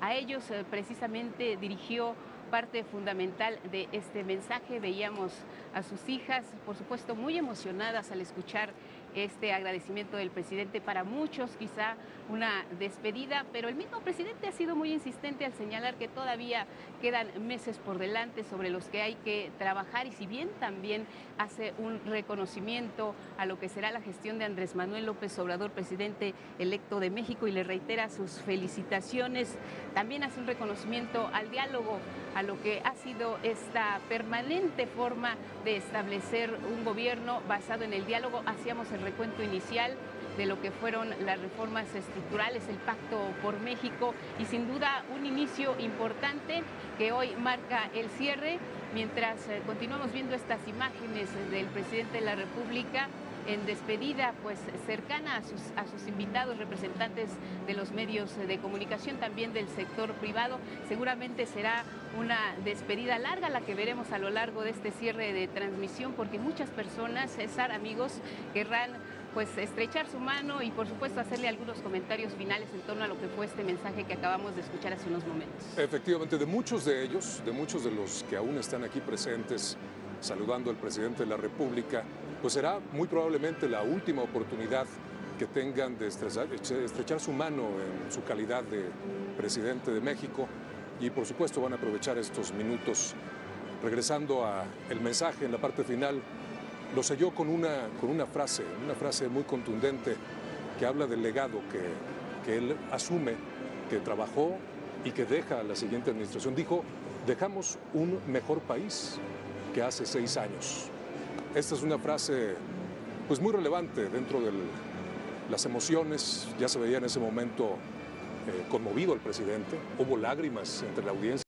A ellos precisamente dirigió parte fundamental de este mensaje. Veíamos a sus hijas, por supuesto, muy emocionadas al escuchar este agradecimiento del presidente. Para muchos quizá una despedida, pero el mismo presidente ha sido muy insistente al señalar que todavía quedan meses por delante sobre los que hay que trabajar, y si bien también hace un reconocimiento a lo que será la gestión de Andrés Manuel López Obrador, presidente electo de México, y le reitera sus felicitaciones, también hace un reconocimiento al diálogo, a lo que ha sido esta permanente forma de establecer un gobierno basado en el diálogo. Hacíamos el recuento inicial de lo que fueron las reformas estructurales, el Pacto por México, y sin duda un inicio importante que hoy marca el cierre, mientras continuamos viendo estas imágenes del presidente de la República en despedida pues cercana a sus invitados, representantes de los medios de comunicación, también del sector privado. Seguramente será una despedida larga la que veremos a lo largo de este cierre de transmisión, porque muchas personas, César, amigos, querrán pues estrechar su mano y por supuesto hacerle algunos comentarios finales en torno a lo que fue este mensaje que acabamos de escuchar hace unos momentos. Efectivamente, de muchos de ellos, de muchos de los que aún están aquí presentes saludando al presidente de la República, pues será muy probablemente la última oportunidad que tengan de estrechar su mano en su calidad de presidente de México, y por supuesto van a aprovechar estos minutos. Regresando al mensaje en la parte final, lo selló con una frase muy contundente que habla del legado que él asume, que trabajó y que deja a la siguiente administración. Dijo: dejamos un mejor país que hace 6 años. Esta es una frase pues muy relevante dentro de las emociones. Ya se veía en ese momento conmovido el presidente, hubo lágrimas entre la audiencia.